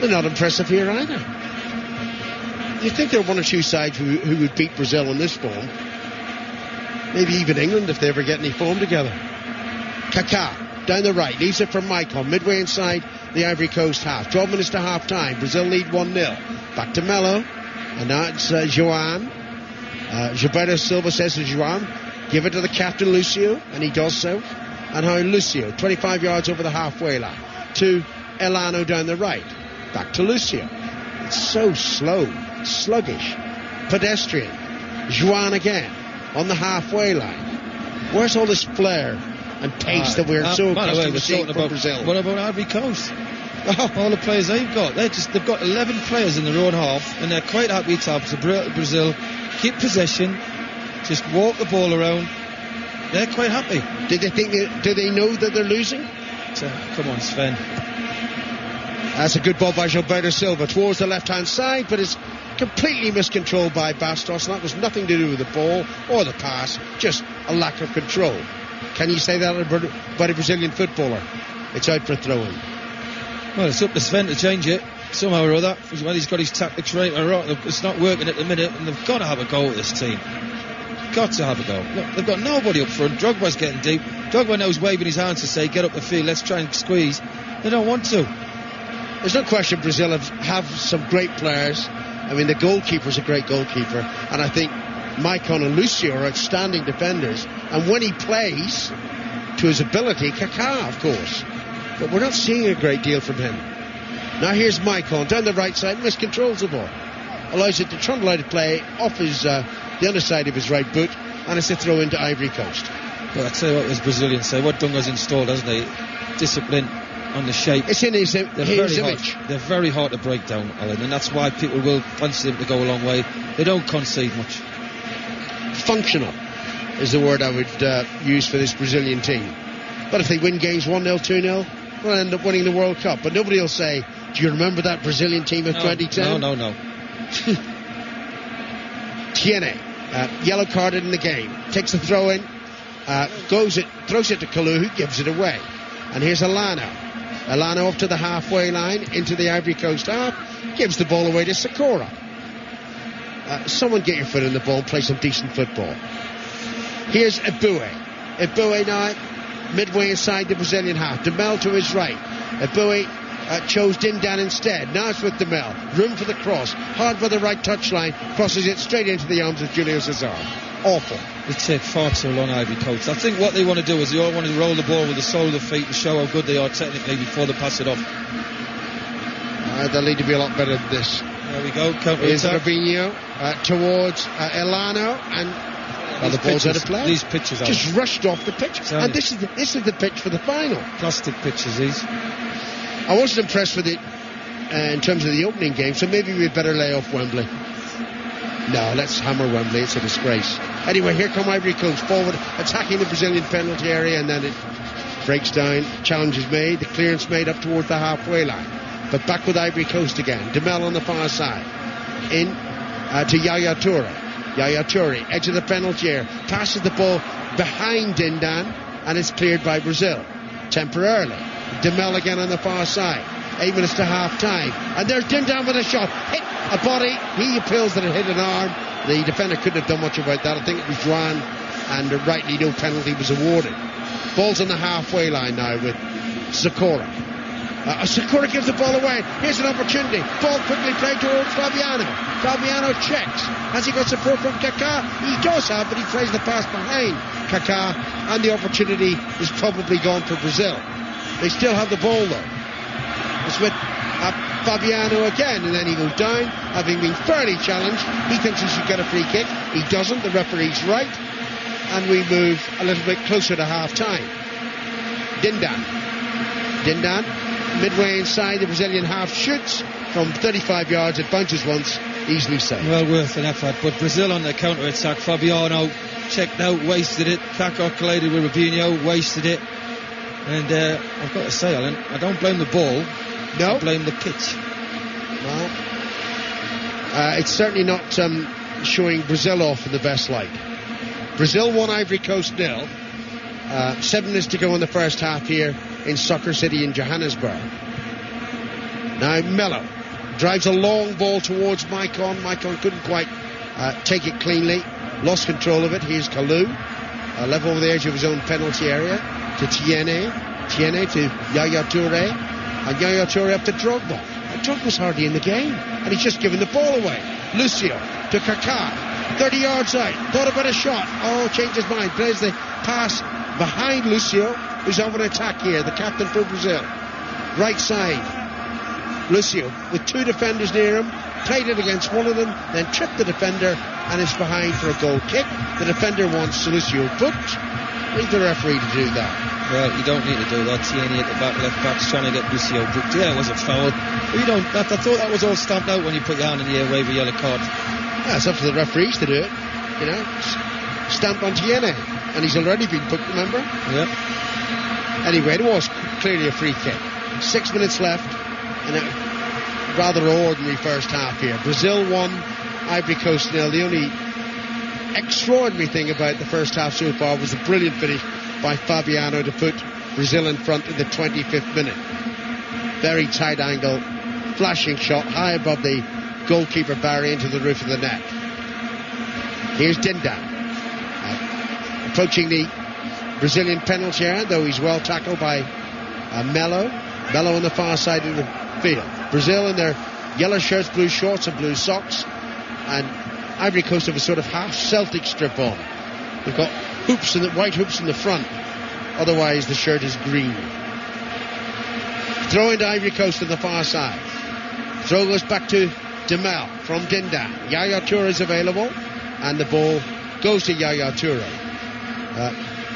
They're not impressive here either. You'd think there are 1 or 2 sides who would beat Brazil in this form. Maybe even England if they ever get any form together. Kaká down the right, leaves it for Maicon, midway inside the Ivory Coast half. 12 minutes to half time. Brazil lead 1-0. Back to Mello, and now it's Joan. Gilberto Silva says to Joan, give it to the captain Lucio, and he does so. And now Lucio, 25 yards over the halfway line, to Elano down the right. Back to Lucio. It's so slow, sluggish, pedestrian. Joan again on the halfway line. Where's all this flair and pace that we're so accustomed to seeing from Brazil? What about Ivory Coast? All the players they've got, they've got 11 players in their own half, and they're quite happy to have Brazil keep possession, just walk the ball around. They're quite happy. Do they know that they're losing? Come on, Sven. That's a good ball by Gilberto Silva towards the left-hand side, but it's completely miscontrolled by Bastos, and that was nothing to do with the ball or the pass, just a lack of control. Can you say that about a Brazilian footballer? It's out for throwing. Well, it's up to Sven to change it somehow or other. Well, he's got his tactics right. It's not working at the minute, and they've got to have a go at this team. Got to have a go. Look, they've got nobody up front. Drogba's getting deep. Drogba now is waving his hands to say, get up the field, let's try and squeeze. They don't want to. There's no question Brazil have some great players. I mean, the goalkeeper's a great goalkeeper, and I think Maicon and Lucio are outstanding defenders. And when he plays to his ability, Kaká, of course. But we're not seeing a great deal from him. Now here's Maicon down the right side, miscontrols the ball. Allows it to trundle out of play off his the underside of his right boot, and it's a throw into Ivory Coast. Well, I tell you what those Brazilians say, what Dunga's installed, hasn't he? Discipline on the shape. It's in his image. They're very hard to break down, Alan, and that's why people will fancy them to go a long way. They don't concede much. Functional is the word I would use for this Brazilian team. But if they win games 1-0, 2-0, they'll end up winning the World Cup. But nobody will say, do you remember that Brazilian team of 2010? No. Tiene, yellow carded in the game, takes the throw in, throws it to Kalou, who gives it away. And here's Elano up to the halfway line, into the Ivory Coast half, gives the ball away to Sakura. Someone get your foot in the ball, play some decent football. Here's Iboue now, midway inside the Brazilian half. Demel to his right. Iboue chose Dindan instead. Now it's with Demel. Room for the cross. Hard by the right touchline. Crosses it straight into the arms of Julio Cesar. Awful. They take far too long, Ivory Coast. I think what they want to do is they all want to roll the ball with the sole of the feet and show how good they are technically before they pass it off. They'll need to be a lot better than this. There we go. Here's Robinho towards Elano, and the ball's out of play. These pitches just rushed off the pitch. And this is the pitch for the final. Plastic pitches, these. I wasn't impressed with it in terms of the opening game, so maybe we'd better lay off Wembley. No, let's hammer Wembley. It's a disgrace. Anyway, here come Ivory Coast forward, attacking the Brazilian penalty area, and then it breaks down. Challenge is made. The clearance made up towards the halfway line. But back with Ivory Coast again. Demel on the far side. In to Yaya Toure. Yaya Toure, edge of the penalty area. Passes the ball behind Dindan, and it's cleared by Brazil. Temporarily. Demel again on the far side. 8 minutes to half time. And there's Dindan with a shot. Hit a body. He appeals that it hit an arm. The defender couldn't have done much about that. I think it was Juan and rightly no penalty was awarded. Ball's on the halfway line now with Sakura. Sakura gives the ball away. Here's an opportunity. Ball quickly played towards Fabiano. Fabiano checks. Has he got support from Kaká? He does have, but he plays the pass behind Kaká, and the opportunity is probably gone for Brazil. They still have the ball though. It's with Fabiano again, and then he goes down, having been fairly challenged. He thinks he should get a free kick. He doesn't. The referee's right, and we move a little bit closer to half-time. Dindan, midway inside the Brazilian half, shoots from 35 yards. It bounces once, easily saved. Well worth an effort, but Brazil on the counter-attack. Fabiano checked out, wasted it. Kaká collided with Robinho, wasted it. And I've got to say, Alan, I don't blame the ball. No, I blame the pitch. Well, it's certainly not showing Brazil off in the best light. Brazil 1, Ivory Coast 0. 7 minutes to go in the first half here in Soccer City in Johannesburg. Now Melo drives a long ball towards Maicon. Maicon couldn't quite take it cleanly, lost control of it. Here's Kalou, level over the edge of his own penalty area to Tiene to Yaya Touré, and Yaya Touré up to Drogba. Drogba's hardly in the game, and he's just given the ball away. Lucio to Kaká, 30 yards out, thought about a shot. Oh, changed his mind, plays the pass behind Lucio, who's on an attack here, the captain for Brazil. Right side, Lucio with 2 defenders near him, played it against one of them, then tripped the defender, and is behind for a goal kick. The defender wants Lucio booked. Leave the referee to do that. Well, you don't need to do that. Tierney at the back, left back's trying to get Lucio booked. Yeah, it was a foul. But you don't. I thought that was all stamped out when you put your hand in the air, wave a yellow card. Yeah, it's up to the referees to do it. You know, stamp on Tierney, and he's already been booked. Remember? Yeah. Anyway, it was clearly a free kick. 6 minutes left, and a rather ordinary first half here. Brazil 1, Ivory Coast 0. The only extraordinary thing about the first half so far was the brilliant finish by Fabiano to put Brazil in front in the 25th minute. Very tight angle, flashing shot high above the goalkeeper barrier into the roof of the net. Here's Dindan approaching the Brazilian penalty area, though he's well tackled by Melo on the far side of the field. Brazil in their yellow shirts, blue shorts and blue socks, and Ivory Coast have a sort of half Celtic strip on. They've got hoops in the white hoops in the front, otherwise the shirt is green. Throw into Ivory Coast on the far side. Throw goes back to Demel from Dindan. Yaya Touré is available, and the ball goes to Yaya Touré.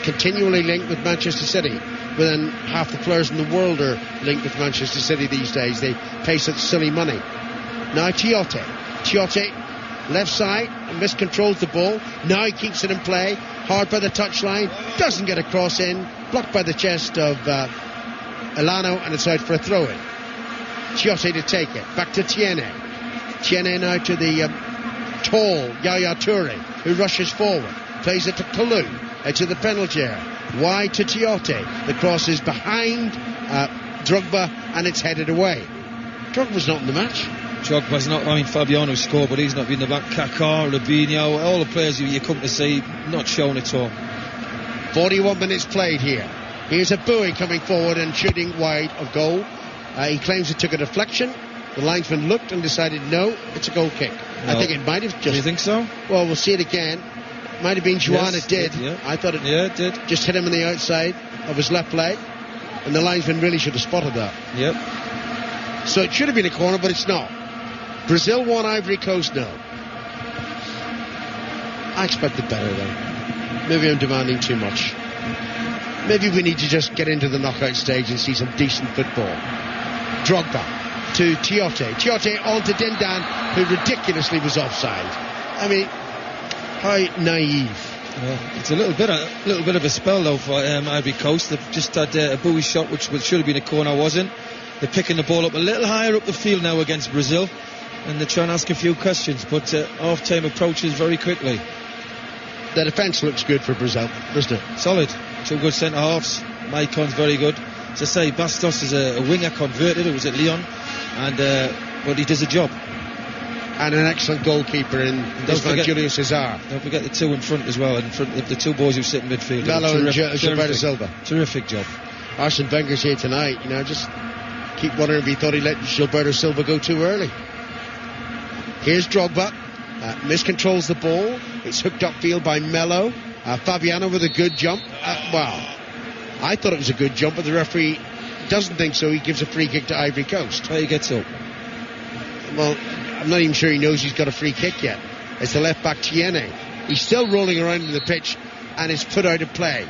Continually linked with Manchester City. Within half the players in the world are linked with Manchester City these days. They pay such silly money. Now Tiote, left side, miscontrols the ball. Now he keeps it in play. Hard by the touchline. Doesn't get a cross in. Blocked by the chest of Elano, and it's out for a throw-in. Tiote to take it. Back to Tiene. Tiene now to the tall Yaya Touré, who rushes forward. Plays it to Kalou, to the penalty area. Wide to Tiote. The cross is behind Drogba, and it's headed away. Drogba's not in the match. Drogba's not. I mean, Fabiano scored, but he's not been in the back. Kaká, Robinho, all the players you come to see, not shown at all. 41 minutes played here. Here's a Bowie coming forward and shooting wide of goal. He claims it took a deflection. The linesman looked and decided no, it's a goal kick. No. I think it might have just... Do you think so? Well, we'll see it again. Might have been Juan. Yes, it did. Yeah. I thought it did. Just hit him on the outside of his left leg, and the linesman really should have spotted that. Yep. So it should have been a corner, but it's not. Brazil 1, Ivory Coast 0. I expected better though. Maybe I'm demanding too much. Maybe we need to just get into the knockout stage and see some decent football. Drogba to Tiote. Tiote on to Dindan, who ridiculously was offside. I mean, how naive. Well, it's a little bit of a spell though for Ivory Coast. They've just had a Bowie shot which should have been a corner, wasn't. They're picking the ball up a little higher up the field now against Brazil, and they're trying to ask a few questions, but half-time approaches very quickly. The defence looks good for Brazil, doesn't it? Solid. 2 good centre-halves. Maicon's very good. As I say, Bastos is a winger converted. It was at Lyon, and but he does a job. and an excellent goalkeeper in this man, Julio Cesar. Don't forget the two in front as well, in front of the two boys who sit in midfield. Melo and Gilberto Silva. Terrific job. Arsene Wenger's here tonight. Just keep wondering if he thought he let Gilberto Silva go too early. Here's Drogba. Miscontrols the ball. It's hooked upfield by Melo. Fabiano with a good jump. I thought it was a good jump, but the referee doesn't think so. He gives a free kick to Ivory Coast. How he gets up? Well, I'm not even sure he knows he's got a free kick yet. It's the left back Tiene. He's still rolling around in the pitch and is put out of play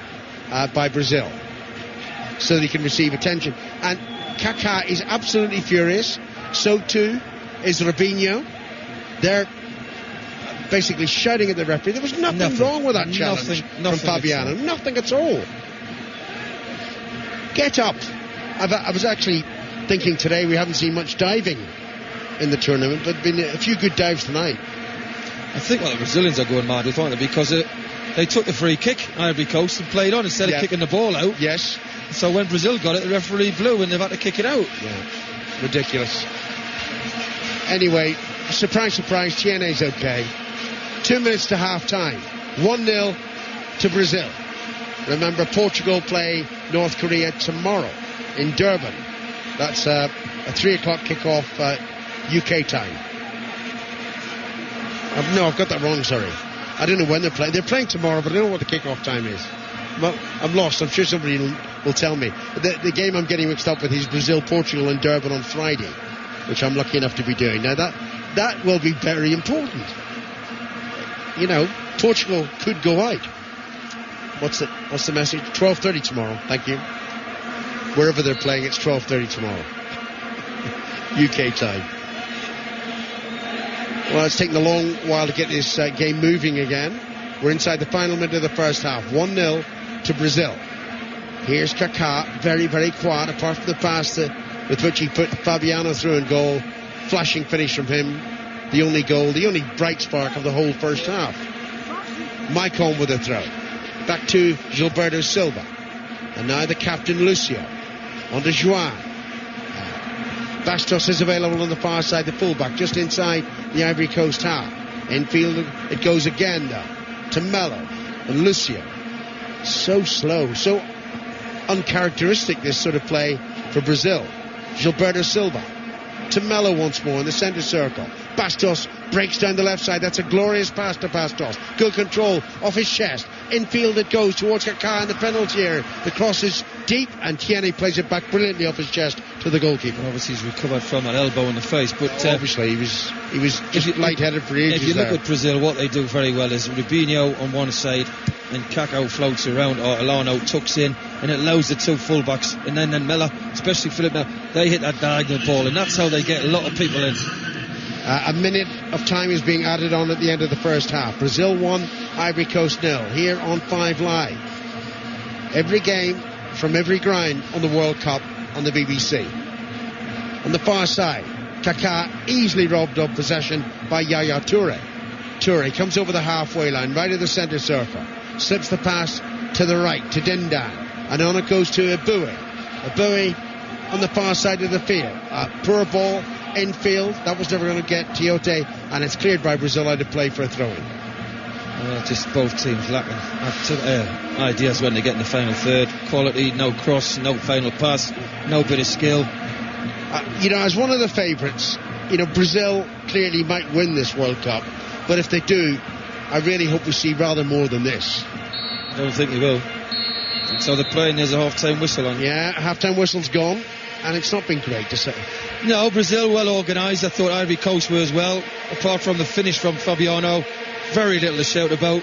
by Brazil so that he can receive attention. And Kaká is absolutely furious. So too is Robinho. They're basically shouting at the referee. There was nothing wrong with that challenge from Fabiano. Nothing at all. Get up. I was actually thinking today we haven't seen much diving in the tournament, but been a few good dives tonight. I think the Brazilians are going mad with it because they took the free kick, Ivory Coast, and played on instead of kicking the ball out. Yes. So when Brazil got it, the referee blew and they've had to kick it out. Yeah. Ridiculous. Anyway, surprise, surprise, Tiene's okay. 2 minutes to half time. 1-0 to Brazil. Remember, Portugal play North Korea tomorrow in Durban. That's a 3 o'clock kickoff UK time. No, I've got that wrong, sorry. I don't know when they're playing. They're playing tomorrow, but I don't know what the kickoff time is. Well, I'm lost. I'm sure somebody will tell me. The game I'm getting mixed up with is Brazil-Portugal in Durban on Friday, which I'm lucky enough to be doing. Now, that will be very important. Portugal could go out. What's the message? 12:30 tomorrow. Thank you. Wherever they're playing, it's 12:30 tomorrow. UK time. Well, it's taken a long while to get this game moving again. We're inside the final minute of the first half. 1-0 to Brazil. Here's Kaká, very, very quiet, apart from the pass with which he put Fabiano through in goal. Flashing finish from him. The only goal, the only bright spark of the whole first half. Maicon with a throw. Back to Gilberto Silva. And now the captain, Lucio. On to João. Bastos is available on the far side, the fullback, just inside the Ivory Coast half. Infield, it goes again, though, to Melo and Lucio. So slow, so uncharacteristic, this sort of play for Brazil. Gilberto Silva to Melo once more in the centre circle. Bastos breaks down the left side. That's a glorious pass to Bastos. Good control off his chest. Infield it goes towards Kaká in the penalty area. The cross is deep and Tiene plays it back brilliantly off his chest to the goalkeeper. Obviously he's recovered from an elbow in the face, but obviously he was just light-headed for ages. If you look at Brazil, what they do very well is Robinho on one side and Kaká floats around, or Alano tucks in, and it allows the two fullbacks, and then Miller, especially Philip Miller, they hit that diagonal ball, and that's how they get a lot of people in. A minute of time is being added on at the end of the first half. Brazil 1, Ivory Coast 0. Here on 5 Live. Every game from every ground on the World Cup on the BBC. On the far side, Kaká easily robbed of possession by Yaya Touré. Touré comes over the halfway line, right of the centre circle. Slips the pass to the right, to Dindan. And on it goes to Ivory. Ivory on the far side of the field. Poor ball. Infield, that was never going to get Tiote, and it's cleared by Brazil out of play for a throw-in. Just both teams lacking ideas when they get in the final third. Quality, no cross, no final pass, no bit of skill. As one of the favourites, Brazil clearly might win this World Cup, but if they do, I really hope we see rather more than this. I don't think they will. So they're playing, there's a half-time whistle on. Yeah, half-time whistle's gone. And it's not been great to say. No, Brazil well organised. I thought Ivory Coast were as well. Apart from the finish from Fabiano, very little to shout about.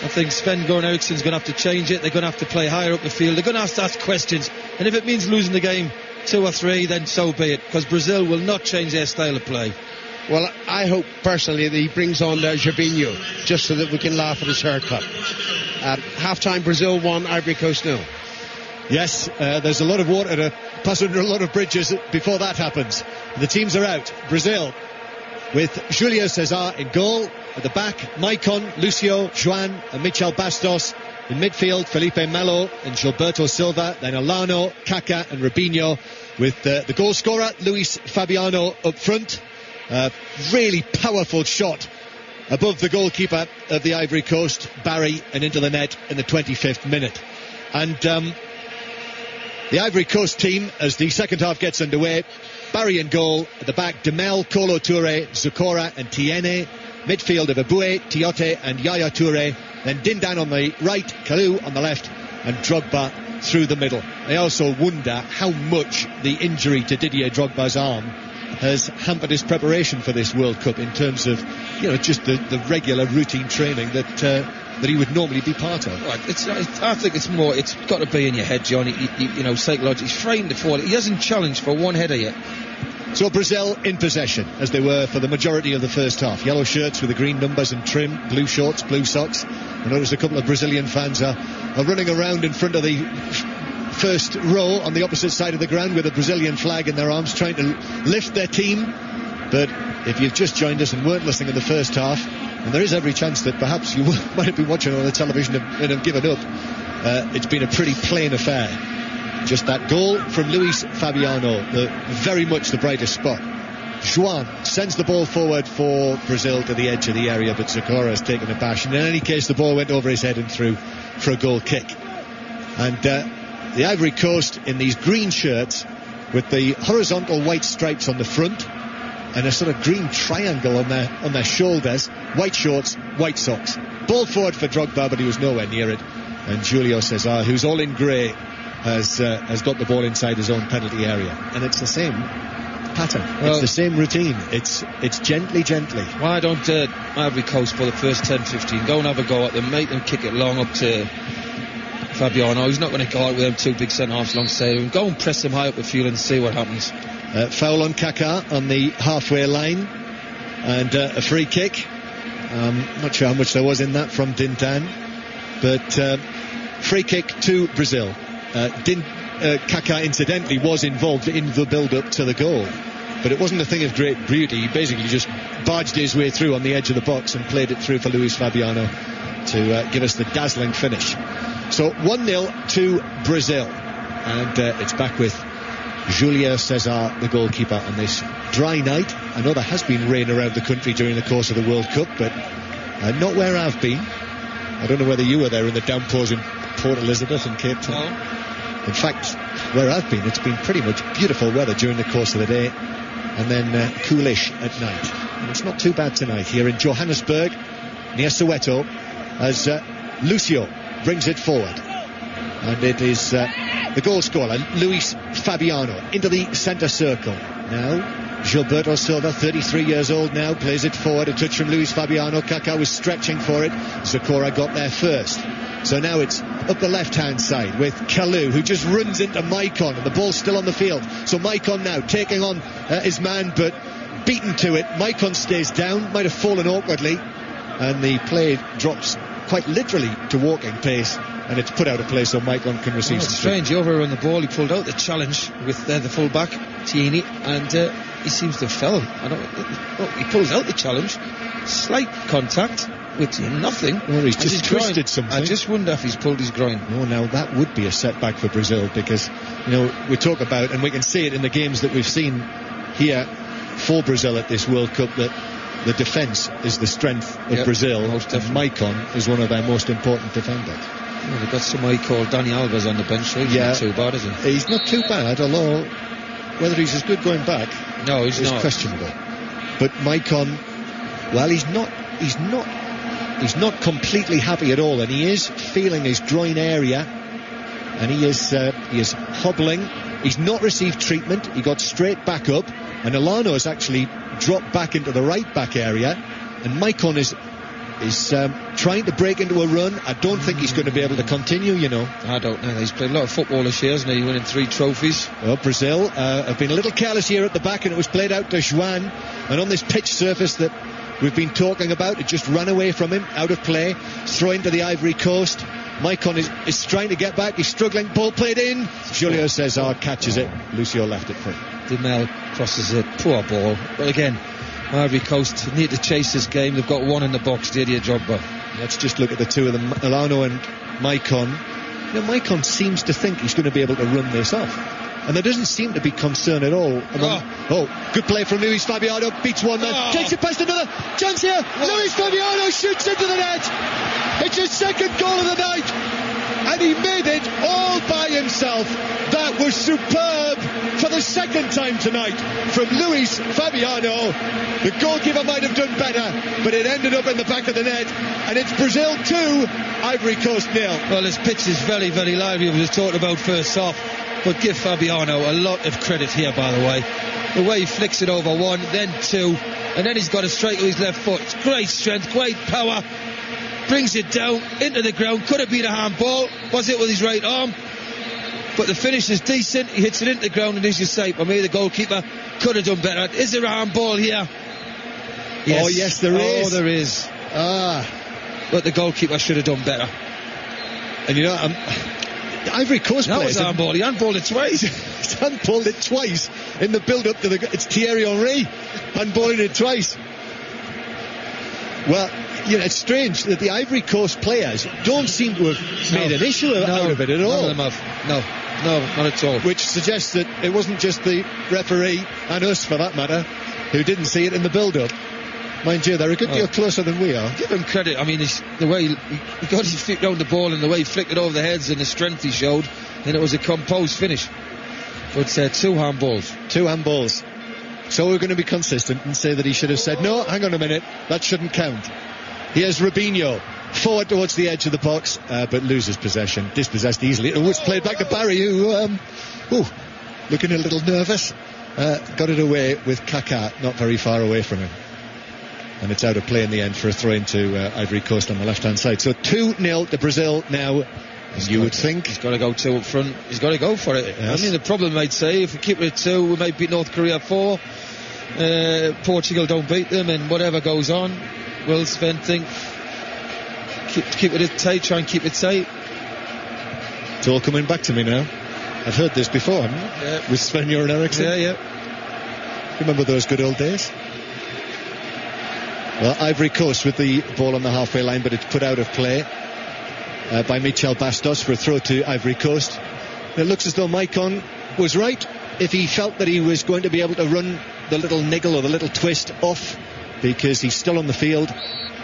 I think Sven-Goran Eriksson's going to have to change it. They're going to have to play higher up the field. They're going to have to ask questions. And if it means losing the game 2 or 3, then so be it. Because Brazil will not change their style of play. Well, I hope personally that he brings on Jorginho just so that we can laugh at his haircut. Half-time, Brazil 1, Ivory Coast 0. Yes, there's a lot of water to pass under a lot of bridges before that happens. The teams are out. Brazil with Julio Cesar in goal. At the back, Maicon, Lucio, João and Michel Bastos. In midfield, Felipe Melo and Gilberto Silva. Then Alano, Kaká and Robinho with the goal scorer, Luis Fabiano, up front. Really powerful shot above the goalkeeper of the Ivory Coast, Barry, and into the net in the 25th minute. And the Ivory Coast team, as the second half gets underway, Barry in goal, at the back Demel, Kolo Toure, Zokora and Tiene, midfield of Aboué, Tiote and Yaya Toure, then Dindan on the right, Kalou on the left, and Drogba through the middle. I also wonder how much the injury to Didier Drogba's arm has hampered his preparation for this World Cup in terms of, just the regular routine training that he would normally be part of. Right, I think it's got to be in your head, John. Psychologically, he's framed to fall. He hasn't challenged for one header yet. So Brazil in possession, as they were for the majority of the first half. Yellow shirts with the green numbers and trim, blue shorts, blue socks. I noticed a couple of Brazilian fans are running around in front of the first row on the opposite side of the ground with a Brazilian flag in their arms, trying to lift their team. But if you've just joined us and weren't listening in the first half, and there is every chance that perhaps you might have been watching on the television and have given up, it's been a pretty plain affair. Just that goal from Luis Fabiano, very much the brightest spot. Juan sends the ball forward for Brazil to the edge of the area, but Zokora has taken a bash. And in any case, the ball went over his head and through for a goal kick. And the Ivory Coast in these green shirts with the horizontal white stripes on the front and a sort of green triangle on their shoulders, white shorts, white socks. Ball forward for Drogba, but he was nowhere near it. And Julio Cesar, who's all in grey, has got the ball inside his own penalty area. And it's the same pattern. It's the same routine. It's gently. Why don't Ivory Coast for the first 10-15 go and have a go at them, make them kick it long up to Fabiano? He's not going to go out with them two big centre-halves alongside him. Go and press them high up the field and see what happens. Foul on Kaká on the halfway line, and a free kick. Not sure how much there was in that from Dintan, but free kick to Brazil. Kaká incidentally was involved in the build-up to the goal, but it wasn't a thing of great beauty. He basically just barged his way through on the edge of the box and played it through for Luis Fabiano to give us the dazzling finish. So 1-0 to Brazil, and it's back with Julio Cesar, the goalkeeper, on this dry night. I know there has been rain around the country during the course of the World Cup, but not where I've been. I don't know whether you were there in the downpours in Port Elizabeth and Cape Town. No. In fact, where I've been, it's been pretty much beautiful weather during the course of the day, and then coolish at night. And it's not too bad tonight here in Johannesburg, near Soweto, as Lucio brings it forward. And it is the goal scorer, Luis Fabiano, into the centre circle. Now, Gilberto Silva, 33 years old now, plays it forward. A touch from Luis Fabiano. Kaká was stretching for it. Zokora got there first. So now it's up the left-hand side with Kalou, who just runs into Maicon, and the ball's still on the field. So Maicon now taking on his man, but beaten to it. Maicon stays down, might have fallen awkwardly, and the play drops quite literally to walking pace, and it's put out of play so Maicon can receive some. Strange, he overrun the ball. He pulled out the challenge with the full-back, Tieni, and he seems to have fell. He pulls out the challenge, slight contact with nothing. Well, he's just twisted something. I just wonder if he's pulled his groin. No, now that would be a setback for Brazil, because we talk about, and we can see it in the games that we've seen here for Brazil at this World Cup, that the defence is the strength of Brazil, and Maicon is one of their most important defenders. Well, they've got somebody called Dani Alves on the bench, so he's not too bad, is he? He's not too bad, although whether he's as good going back is questionable. But Maicon, well, he's not completely happy at all, and he is feeling his groin area, and he is hobbling. He's not received treatment. He got straight back up, and Elano has actually dropped back into the right back area, and Maicon is trying to break into a run. I don't think he's going to be able to continue, I don't know. He's played a lot of football this year, hasn't he? Winning 3 trophies. Well, Brazil have been a little careless here at the back, and it was played out to Juan, and on this pitch surface that we've been talking about, it just ran away from him, out of play, throw into the Ivory Coast. Maicon is trying to get back, he's struggling, ball played in, Julio Cesar catches it, Lucio left it free. Demel crosses it, poor ball. But again, Ivory Coast need to chase this game. They've got one in the box, Didier Drogba. Let's just look at the two of them, Elano and Maicon. Maicon seems to think he's going to be able to run this off. and there doesn't seem to be concern at all. Good play from Luis Fabiano, beats one man, takes it past another, chance here, Luis Fabiano shoots into the net. It's his second goal of the night, and he made it all by himself. That was superb for the second time tonight from Luis Fabiano. The goalkeeper might have done better, but it ended up in the back of the net, and it's Brazil 2, Ivory Coast 0. Well, this pitch is very, very lively. We were talking about first half, but give Fabiano a lot of credit here, by the way. The way he flicks it over one, then two, and then he's got a straight to his left foot. It's great strength, great power. Brings it down into the ground. Could have been a handball. Was it with his right arm? But the finish is decent. He hits it into the ground, and as you say, for me, the goalkeeper could have done better. Is there a handball here? Yes. Oh, yes, there is. Oh, there is. But the goalkeeper should have done better. And you know, the Ivory Coast that players... was handball. He handballed it twice. He's handballed it twice in the build-up to the... It's Thierry Henry handballing it twice. Well, you know, it's strange that the Ivory Coast players don't seem to have made an issue out of it at all. None of them have. No, not at all. Which suggests that it wasn't just the referee, and us for that matter, who didn't see it in the build-up. Mind you, they're a good deal closer than we are. Give him credit. I mean, the way he got his feet round the ball and the way he flicked it over the heads and the strength he showed, and it was a composed finish. But 2 handballs. 2 handballs. So we're going to be consistent and say that he should have said, no, hang on a minute, that shouldn't count. Here's Robinho, forward towards the edge of the box, but loses possession, dispossessed easily. It was played back to Barry, who, looking a little nervous, got it away with Kaká, not very far away from him. And it's out of play in the end for a throw into Ivory Coast on the left-hand side. So 2-0 to Brazil now. You would think he's got to go 2 up front. He's got to go for it. Yes. I mean, the problem I'd say, if we keep it at 2, we might beat North Korea 4. Portugal don't beat them, and whatever goes on, we'll think keep it tight. Try and keep it tight. It's all coming back to me now. I've heard this before, haven't I? Yeah. With Sven-Göran Eriksson. Yeah. Remember those good old days? Well, Ivory Coast with the ball on the halfway line, but it's put out of play by Michel Bastos for a throw to Ivory Coast. It looks as though Maicon was right if he felt that he was going to be able to run the little niggle or the little twist off, because he's still on the field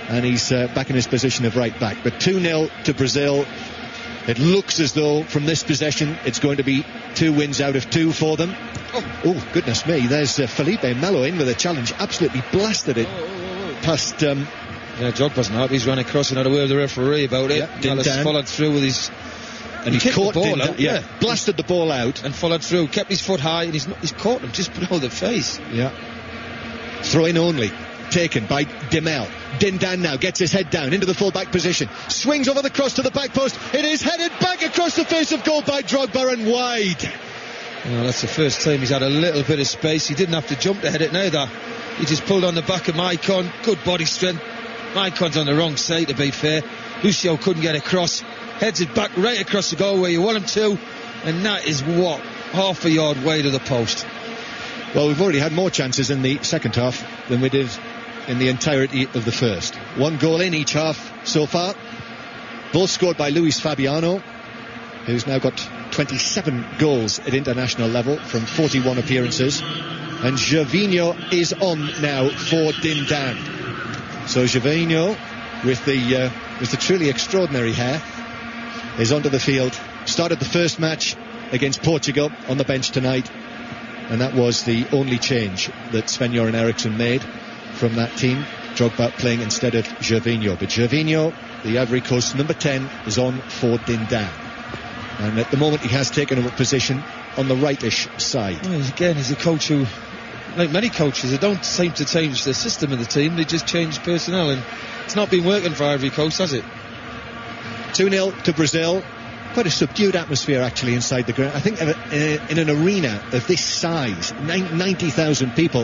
and he's back in his position of right back. But 2-0 to Brazil. It looks as though from this possession it's going to be 2 wins out of 2 for them. Oh goodness me, there's Felipe Melo in with a challenge, absolutely blasted it past... Drogba's not. He's run across and had a word with the referee about it. Dallas followed through with his... And he caught the ball out. Yeah, blasted the ball out. And followed through, kept his foot high, and he's caught him just below the face. Yeah. Throw in only. Taken by Demel. Dindan now gets his head down into the full-back position. Swings over the cross to the back post. It is headed back across the face of goal by Drogba and wide. Well, that's the first time he's had a little bit of space. He didn't have to jump to head it neither. He just pulled on the back of Maicon. Good body strength. Maicon's on the wrong side, to be fair. Lucio couldn't get across. Heads it back right across the goal where you want him to. And that is what? Half a yard way to the post. Well, we've already had more chances in the second half than we did in the entirety of the first. 1 goal in each half so far. Both scored by Luis Fabiano, who's now got 27 goals at international level from 41 appearances. And Gervinho is on now for Dindan. So Gervinho, with the truly extraordinary hair, is onto the field. Started the first match against Portugal on the bench tonight, and that was the only change that Sven-Göran Eriksson made from that team. Drogba playing instead of Gervinho. But Gervinho, the Ivory Coast number 10, is on for Dindan. And at the moment he has taken up a position on the rightish side. Well, again, he's a coach who, like many coaches, they don't seem to change the system of the team, they just change personnel, and it's not been working for Ivory Coast, has it? 2-0 to Brazil. Quite a subdued atmosphere actually inside the ground. I think in an arena of this size, 90,000 people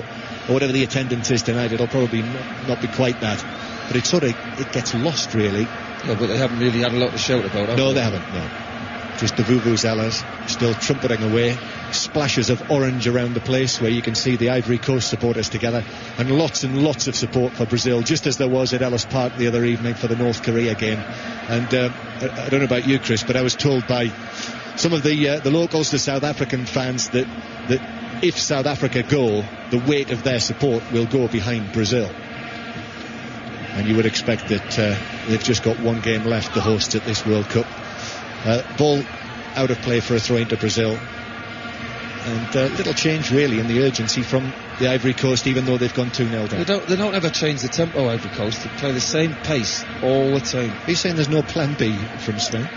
or whatever the attendance is tonight, it'll probably not be quite that, but it gets lost really. Yeah, but they haven't really had a lot to shout about, have they? No, they haven't, no. Just the vuvuzelas still trumpeting away, splashes of orange around the place where you can see the Ivory Coast supporters together, and lots of support for Brazil, just as there was at Ellis Park the other evening for the North Korea game. And I don't know about you, Chris, but I was told by some of the locals, the South African fans, that if South Africa go, the weight of their support will go behind Brazil. And you would expect that they've just got one game left, the hosts at this World Cup. Ball out of play for a throw into Brazil. And little change really in the urgency from the Ivory Coast, even though they've gone 2-0 down. They don't ever change the tempo, Ivory Coast. They play the same pace all the time. Are you saying there's no plan B from Spain?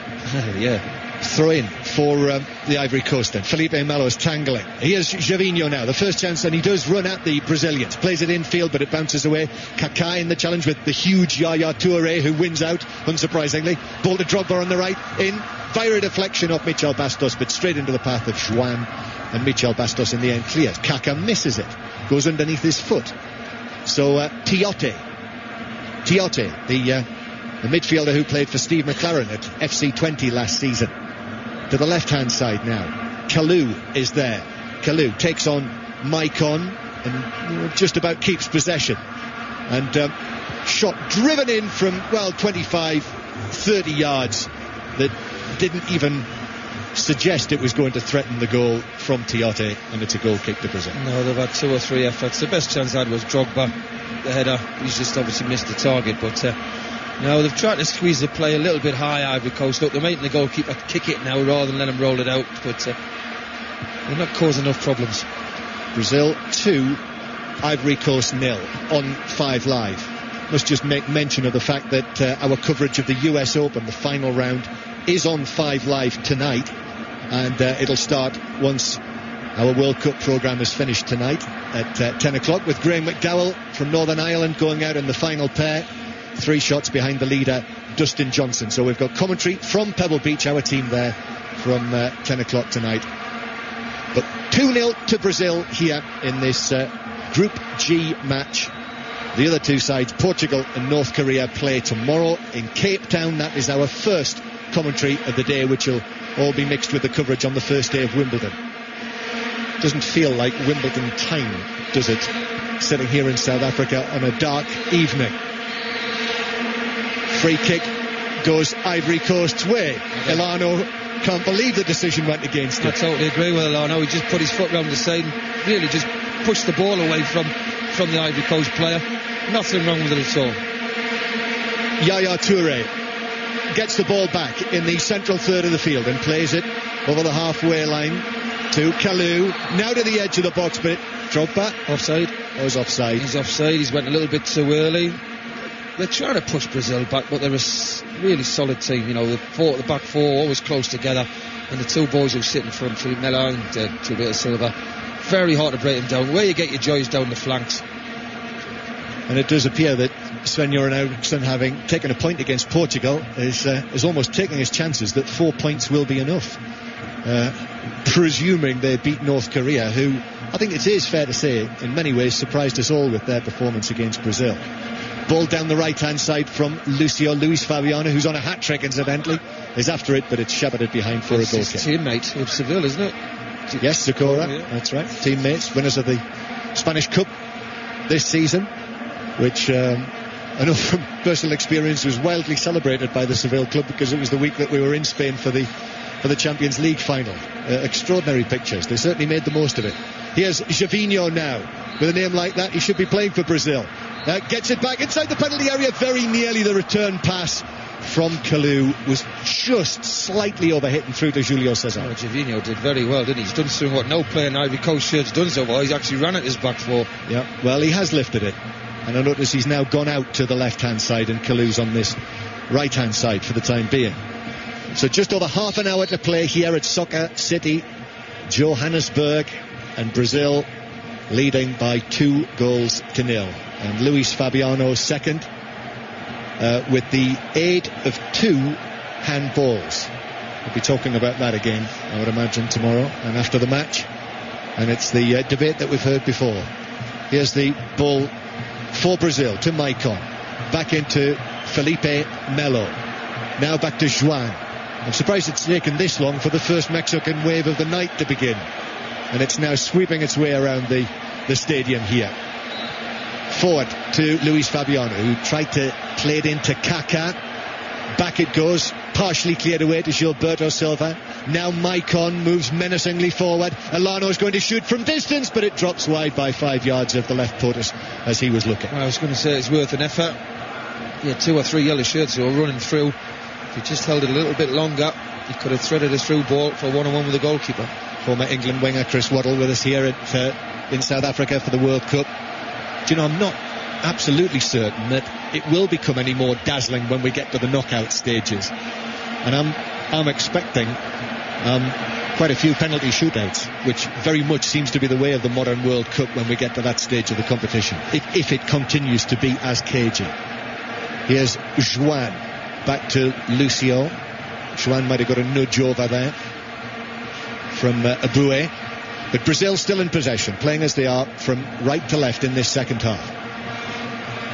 Yeah. Throw in for the Ivory Coast then. Felipe Melo is tangling. Here's Javinho now, the first chance, and he does run at the Brazilians. Plays it infield, but it bounces away. Kaká in the challenge with the huge Yaya Touré, who wins out, unsurprisingly. Ball to Drogba on the right, in. Via a deflection off Michel Bastos, but straight into the path of Juan. And Michel Bastos in the end clears. Kaká misses it. Goes underneath his foot. So Tiote, the midfielder who played for Steve McLaren at FC 20 last season. To the left-hand side now. Kalou is there. Kalou takes on Maicon and just about keeps possession. And shot driven in from, 25, 30 yards that didn't even suggest it was going to threaten the goal from Tiote, and it's a goal kick to Brazil. No, they've had 2 or 3 efforts. The best chance I had was Drogba, the header. He's just obviously missed the target, but no, they've tried to squeeze the play a little bit high, Ivory Coast. Look, they're making the goalkeeper kick it now rather than let him roll it out, but they're not causing enough problems. Brazil 2, Ivory Coast 0 on 5 Live. Must just make mention of the fact that our coverage of the US Open, the final round, is on 5 Live tonight, and it'll start once our World Cup programme is finished tonight at 10 o'clock with Graham McDowell from Northern Ireland going out in the final pair, 3 shots behind the leader Dustin Johnson. So we've got commentary from Pebble Beach, our team there, from 10 o'clock tonight. But 2-0 to Brazil here in this Group G match. The other 2 sides, Portugal and North Korea, play tomorrow in Cape Town. That is our first commentary of the day, which will all be mixed with the coverage on the first day of Wimbledon. Doesn't feel like Wimbledon time, does it? Sitting here in South Africa on a dark evening. Free kick goes Ivory Coast's way. Elano can't believe the decision went against him. I totally agree with Elano. He just put his foot round the side and really just pushed the ball away from the Ivory Coast player. Nothing wrong with it at all. Yaya Touré gets the ball back in the central third of the field and plays it over the halfway line to Kalou. Now to the edge of the box, but Drogba offside. Oh, he's offside. He's offside. He's went a little bit too early. They're trying to push Brazil back, but they're a really solid team. You know, the back 4 always close together, and the 2 boys who sit in front, Felipe Melo and Tubita Silva, very hard to break them down. Where you get your joys down the flanks. And it does appear that Sven-Göran Eriksson, having taken a point against Portugal, is almost taking his chances that 4 points will be enough. Presuming they beat North Korea, who I think it is fair to say in many ways surprised us all with their performance against Brazil. Ball down the right-hand side from Luis Fabiano, who's on a hat-trick incidentally, is after it, but it's shepherded behind for a goal kick. Teammate of Seville, isn't it? Yes, Zocora, yeah. That's right. Teammates, winners of the Spanish Cup this season, which I know from personal experience was wildly celebrated by the Seville club because it was the week that we were in Spain for the Champions League final. Extraordinary pictures. They certainly made the most of it. Here's Javinho now. With a name like that, he should be playing for Brazil. Gets it back inside the penalty area, very nearly. The return pass from Kalou was just slightly overhit and through to Julio Cesar. Oh, Javinho did very well, didn't he? He's done something what no player in Ivory Coast shirt's done so well. He's actually ran at his back 4. Yeah, well, he has lifted it. And I notice he's now gone out to the left-hand side and Kalou's on this right-hand side for the time being. So just over half an hour to play here at Soccer City, Johannesburg, and Brazil leading by 2-0. And Luis Fabiano second with the aid of 2 handballs. We'll be talking about that again, I would imagine, tomorrow and after the match. And it's the debate that we've heard before. Here's the ball for Brazil to Maicon. Back into Felipe Melo. Now back to Juan. I'm surprised it's taken this long for the first Mexican wave of the night to begin. And it's now sweeping its way around the stadium here. Forward to Luis Fabiano, who tried to play it into Kaká. Back it goes, partially cleared away to Gilberto Silva. Now Maicon moves menacingly forward. Elano's going to shoot from distance, but it drops wide by 5 yards of the left post as he was looking. I was going to say it's worth an effort. Yeah, 2 or 3 yellow shirts who were running through. If he just held it a little bit longer, he could have threaded a through ball for 1-on-1 with the goalkeeper. Former England winger Chris Waddle with us here in South Africa for the World Cup. Do you know, I'm not absolutely certain that it will become any more dazzling when we get to the knockout stages, and I'm expecting quite a few penalty shootouts, which very much seems to be the way of the modern World Cup when we get to that stage of the competition, if it continues to be as cagey. Here's Juan back to Lucio. Juan might have got a nudge over there from Abue, but Brazil still in possession, playing as they are from right to left in this second half.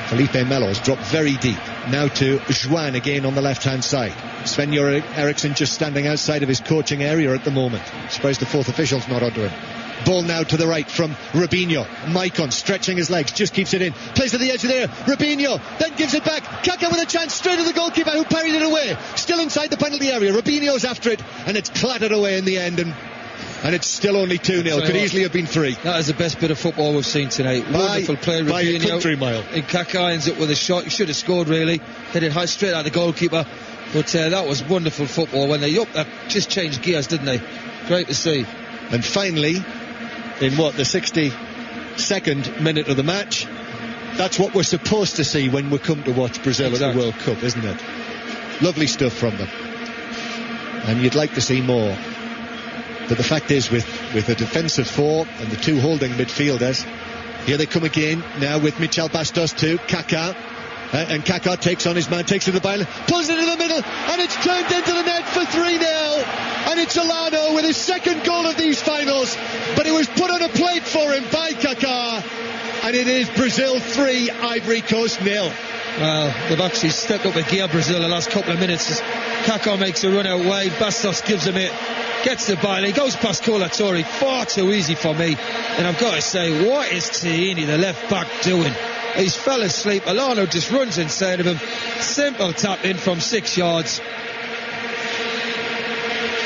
Felipe Melo's dropped very deep. Now to Juan again on the left-hand side. Sven-Göran Eriksson just standing outside of his coaching area at the moment. Surprised the fourth official's not onto him. Ball now to the right from Robinho. Maicon stretching his legs, just keeps it in. Plays to the edge of there. Robinho then gives it back. Kaká with a chance straight to the goalkeeper who parried it away. Still inside the penalty area. Robinho's after it and it's clattered away in the end, and it's still only 2-0. Could easily have been 3. That is the best bit of football we've seen tonight. Wonderful play, by a Robinho. country mile. And Kaká ends up with a shot. He should have scored, really. Hit it high straight at the goalkeeper. But that was wonderful football. When they just changed gears, didn't they? Great to see. And finally, in the 62nd minute of the match, that's what we're supposed to see when we come to watch Brazil at the World Cup, isn't it? Lovely stuff from them. And you'd like to see more. But the fact is, with a defensive 4 and the 2 holding midfielders, here they come again now with Michel Bastos to Kaká. And Kaká takes on his man, takes to the byline, pulls it in the middle, and it's turned into the net for 3-0. And it's Elano with his second goal of these finals, but it was put on a plate for him by Kaká, and it is Brazil 3, Ivory Coast 0. Well, they've actually stepped up a gear, Brazil, the last couple of minutes. Kaká makes a run out wide, Bastos gives him it, gets the byline, goes past Colatori, far too easy for me. And I've got to say, what is Tiini, the left back, doing? He's fell asleep. Elano just runs inside of him. Simple tap in from 6 yards.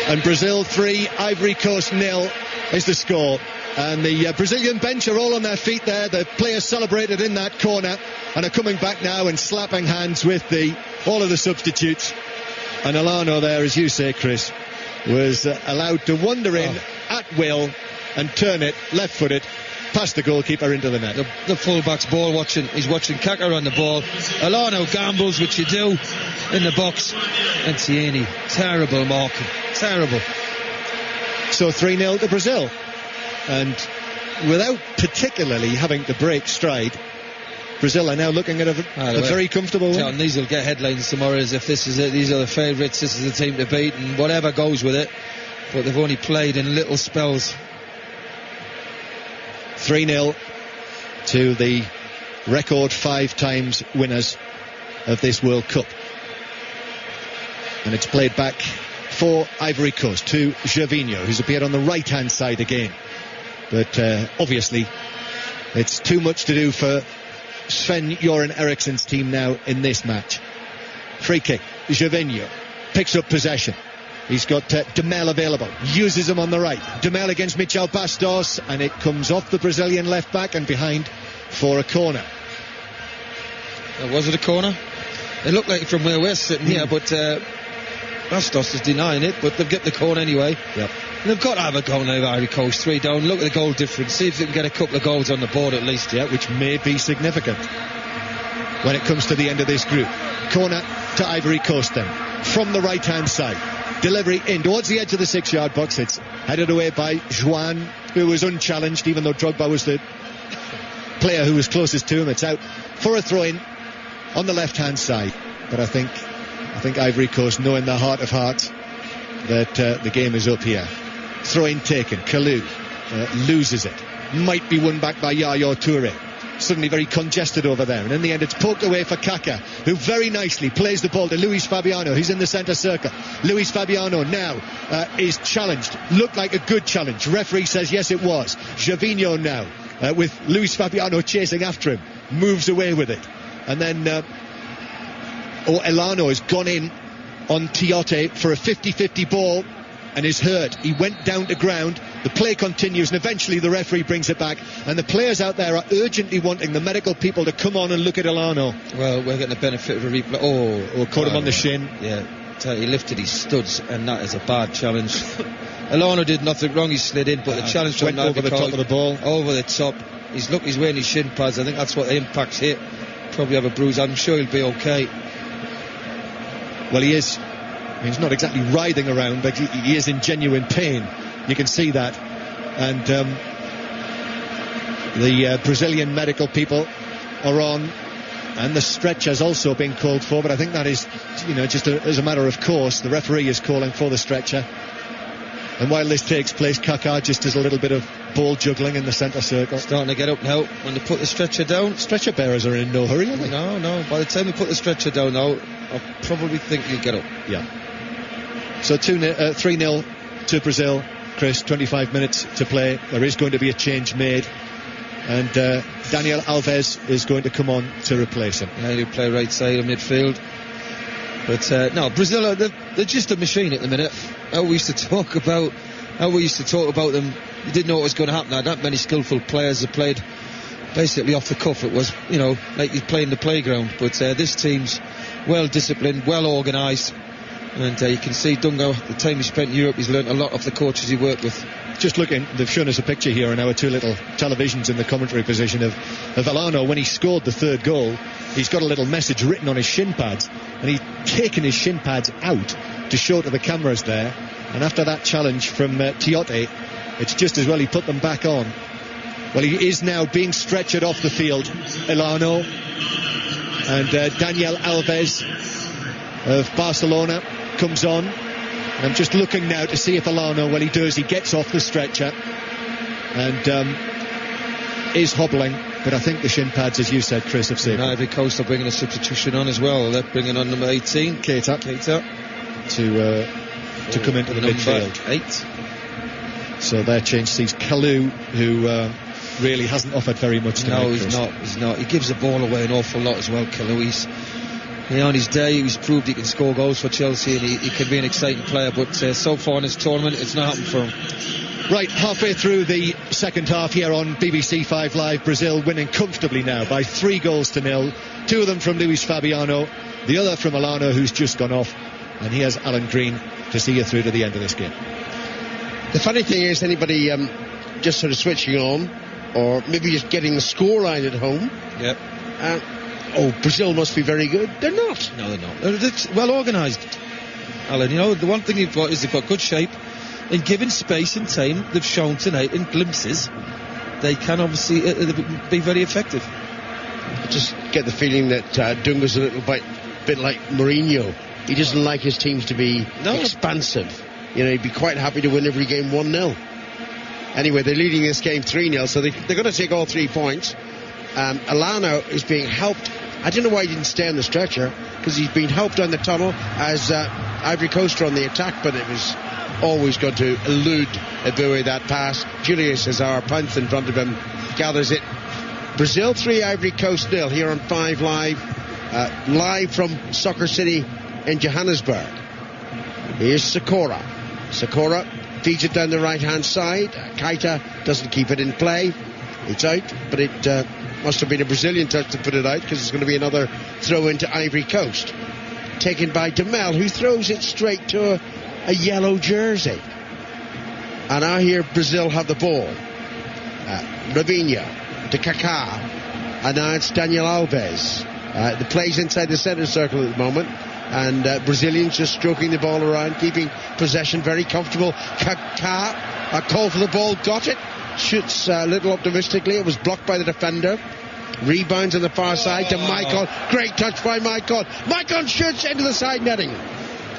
And Brazil 3, Ivory Coast 0 is the score. And the Brazilian bench are all on their feet there. The players celebrated in that corner and are coming back now and slapping hands with all of the substitutes. And Elano there, as you say, Chris, was allowed to wander in at will and turn it left-footed past the goalkeeper into the net. The fullback's ball watching. He's watching Kaká on the ball. Elano gambles, which you do in the box. And Tiini, terrible marking. Terrible. So 3-0 to Brazil. And without particularly having to break stride, Brazil are now looking at a very comfortable win. John, these will get headlines tomorrow as if this is it. These are the favourites. This is the team to beat, and whatever goes with it. But they've only played in little spells. 3-0 to the record 5 times winners of this World Cup. And it's played back for Ivory Coast to Gervinho, who's appeared on the right-hand side again. But obviously it's too much to do for Sven-Göran Eriksson's team now in this match. Free kick, Gervinho picks up possession. He's got Demel available, uses him on the right. Demel against Michel Bastos, and it comes off the Brazilian left back and behind for a corner. Was it a corner? It looked like from where we're sitting here, but Bastos is denying it, but they've got the corner anyway. Yep. And they've got to have a goal now, Ivory Coast, 3 down. Look at the goal difference, see if they can get a couple of goals on the board at least. Yeah, which may be significant when it comes to the end of this group. Corner to Ivory Coast then, from the right-hand side. Delivery in towards the edge of the 6-yard box. It's headed away by Juan, who was unchallenged, even though Drogba was the player who was closest to him. It's out for a throw-in on the left-hand side. But I think Ivory Coast know in their heart of hearts that the game is up here. Throw-in taken. Kalou loses it. Might be won back by Yaya Toure. Suddenly very congested over there, and in the end it's poked away for Kaká, who very nicely plays the ball to Luis Fabiano. He's in the centre circle. Luis Fabiano now is challenged. Looked like a good challenge. Referee says yes, it was. Gervinho now with Luis Fabiano chasing after him, moves away with it, and then Elano has gone in on Tiote for a 50-50 ball and is hurt. He went down to ground. The play continues, and eventually the referee brings it back, and the players out there are urgently wanting the medical people to come on and look at Elano. Well, we're getting the benefit of a replay. Caught him on the shin. Yeah, he lifted his studs, and that is a bad challenge. Elano did nothing wrong. He slid in, but the challenge went over the top of the ball. Over the top. He's wearing his shin pads. I think that's what the impact's hit. Probably have a bruise. I'm sure he'll be okay. Well, he is. He's not exactly writhing around, but he is in genuine pain. You can see that. And the Brazilian medical people are on, and the stretch has also been called for, but I think that is, just as a matter of course. The referee is calling for the stretcher. And while this takes place, Kaká just does a little bit of ball juggling in the centre circle. Starting to get up now when they put the stretcher down. Stretcher bearers are in no hurry, are they? No. By the time they put the stretcher down now, I probably think he'll get up. Yeah. So 3-0 to Brazil. Chris, 25 minutes to play. There is going to be a change made, and Daniel Alves is going to come on to replace him. Yeah, he'll play right side of midfield. But no, Brazil, they're just a machine at the minute. How we used to talk about them, you didn't know what was going to happen. There that many skillful players that played basically off the cuff. It was, like you're playing the playground. But this team's well disciplined, well organised. And you can see Dunga, the time he spent in Europe, he's learnt a lot of the coaches he worked with. Just looking, they've shown us a picture here on our two little televisions in the commentary position of Elano. When he scored the third goal, he's got a little message written on his shin pads, and he's taken his shin pads out to show to the cameras there. And after that challenge from Tiote, it's just as well he put them back on. Well, he is now being stretchered off the field, Elano, and Daniel Alves of Barcelona comes on. And I'm just looking now to see if Elano, well, he gets off the stretcher and is hobbling, but I think the shin pads, as you said, Chris, have saved him. Ivory Coast are bringing a substitution on as well. They're bringing on number 18, Keita to come into the midfield. 8. So their change sees Kalou, who really hasn't offered very much tonight. No, he's not. He gives the ball away an awful lot as well, Kalou. On his day, he's proved he can score goals for Chelsea, and he can be an exciting player, but so far in this tournament, it's not happened for him. Right, halfway through the second half here on BBC 5 Live, Brazil winning comfortably now by 3-0. 2 of them from Luis Fabiano, the other from Elano, who's just gone off, and he has Alan Green to see you through to the end of this game. The funny thing is, anybody just sort of switching on, or maybe just getting the scoreline at home. Yep. Brazil must be very good. They're not. No, they're not. They're well organised, Alan. The one thing you've got is they've got good shape. And given space and time, they've shown tonight in glimpses, they can obviously be very effective. I just get the feeling that Dunga's a little bit like Mourinho. He doesn't like his teams to be expansive. He'd be quite happy to win every game 1-0. Anyway, they're leading this game 3-0, so they're going to take all 3 points. Elano is being helped. I don't know why he didn't stay on the stretcher, because he's been helped down the tunnel as Ivory Coast are on the attack, but it was always going to elude Ivory, that pass. Julius Cesar punts in front of him, gathers it. Brazil 3, Ivory Coast 0 here on 5 Live, live from Soccer City in Johannesburg. Here's Sakura feeds it down the right hand side. Keita doesn't keep it in play. It's out, but it must have been a Brazilian touch to put it out, because it's going to be another throw into Ivory Coast. Taken by Demel, who throws it straight to a yellow jersey. And now here Brazil have the ball. Robinho to Kaká. And now it's Daniel Alves. The play's inside the centre circle at the moment. And Brazilians just stroking the ball around, keeping possession very comfortable. Kaká, a call for the ball, got it. Shoots a little optimistically. It was blocked by the defender. Rebounds on the far side to Maicon. Great touch by Maicon. Maicon shoots into the side netting.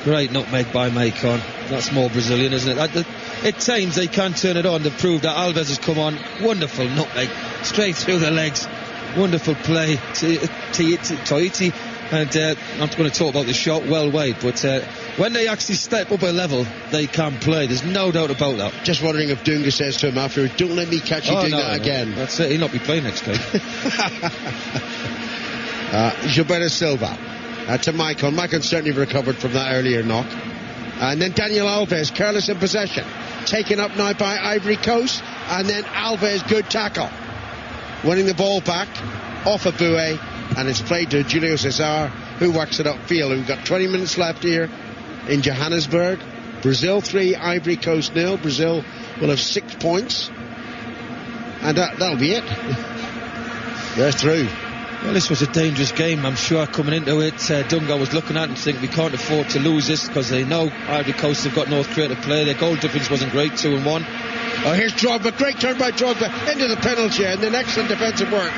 Great nutmeg by Maicon. That's more Brazilian, isn't it? At times they can turn it on. They've proved that. Alves has come on. Wonderful nutmeg. Straight through the legs. Wonderful play. Toiti. And I'm not going to talk about the shot, well weighed, but when they actually step up a level, they can play. There's no doubt about that. Just wondering if Dunga says to him after, don't let me catch you doing that again. That's it, he'll not be playing next game. Gilberto Silva to Maicon. Maicon certainly recovered from that earlier knock. And then Daniel Alves, careless in possession. Taken up now by Ivory Coast. And then Alves, good tackle. Winning the ball back off of Boué. And it's played to Julio Cesar, who works it upfield. We've got 20 minutes left here in Johannesburg. Brazil 3, Ivory Coast 0. Brazil will have 6 points. And that'll be it. They're through. Well, this was a dangerous game, I'm sure, coming into it. Dunga was looking at it and thinking we can't afford to lose this because they know Ivory Coast have got North Korea to play. Their goal difference wasn't great, 2-1. Oh, here's Drogba, great turn by Drogba into the penalty area, and then excellent defensive work.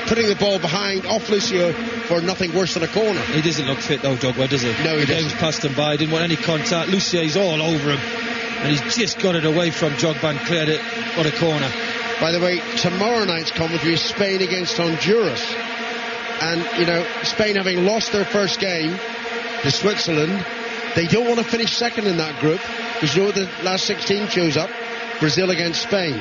Putting the ball behind, off Lucio for nothing worse than a corner. He doesn't look fit though, Drogba, does he? No, he doesn't. The game's passed him by, didn't want any contact. Lucio's all over him, and he's just got it away from Drogba and cleared it on a corner. By the way, tomorrow night's commentary is Spain against Honduras. And, you know, Spain having lost their first game to Switzerland, they don't want to finish second in that group, because you know what the last 16 shows up? Brazil against Spain.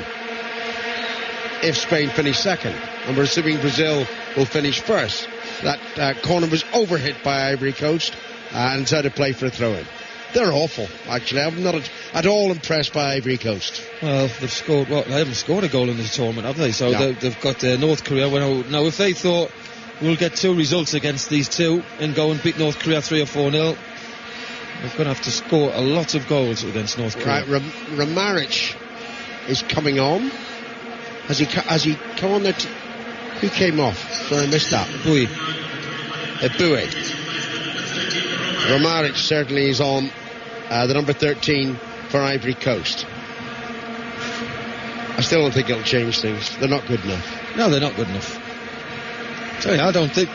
If Spain finish second. And we're assuming Brazil will finish first. That corner was overhit by Ivory Coast, and it's out of play for a throw-in. They're awful, actually. I'm not at all impressed by Ivory Coast. Well, they've scored, they haven't scored a goal in this tournament, have they? So no. They've got North Korea. Now, if they thought we'll get 2 results against these two and go and beat North Korea 3 or 4-0, they're going to have to score a lot of goals against North Korea. Right, Ramaric is coming on. Has he come on there? Who came off? Sorry, I missed that. Boué. Boué. Ramaric certainly is on the number 13 for Ivory Coast. I still don't think it'll change things. They're not good enough. No, they're not good enough. Tell you, I don't think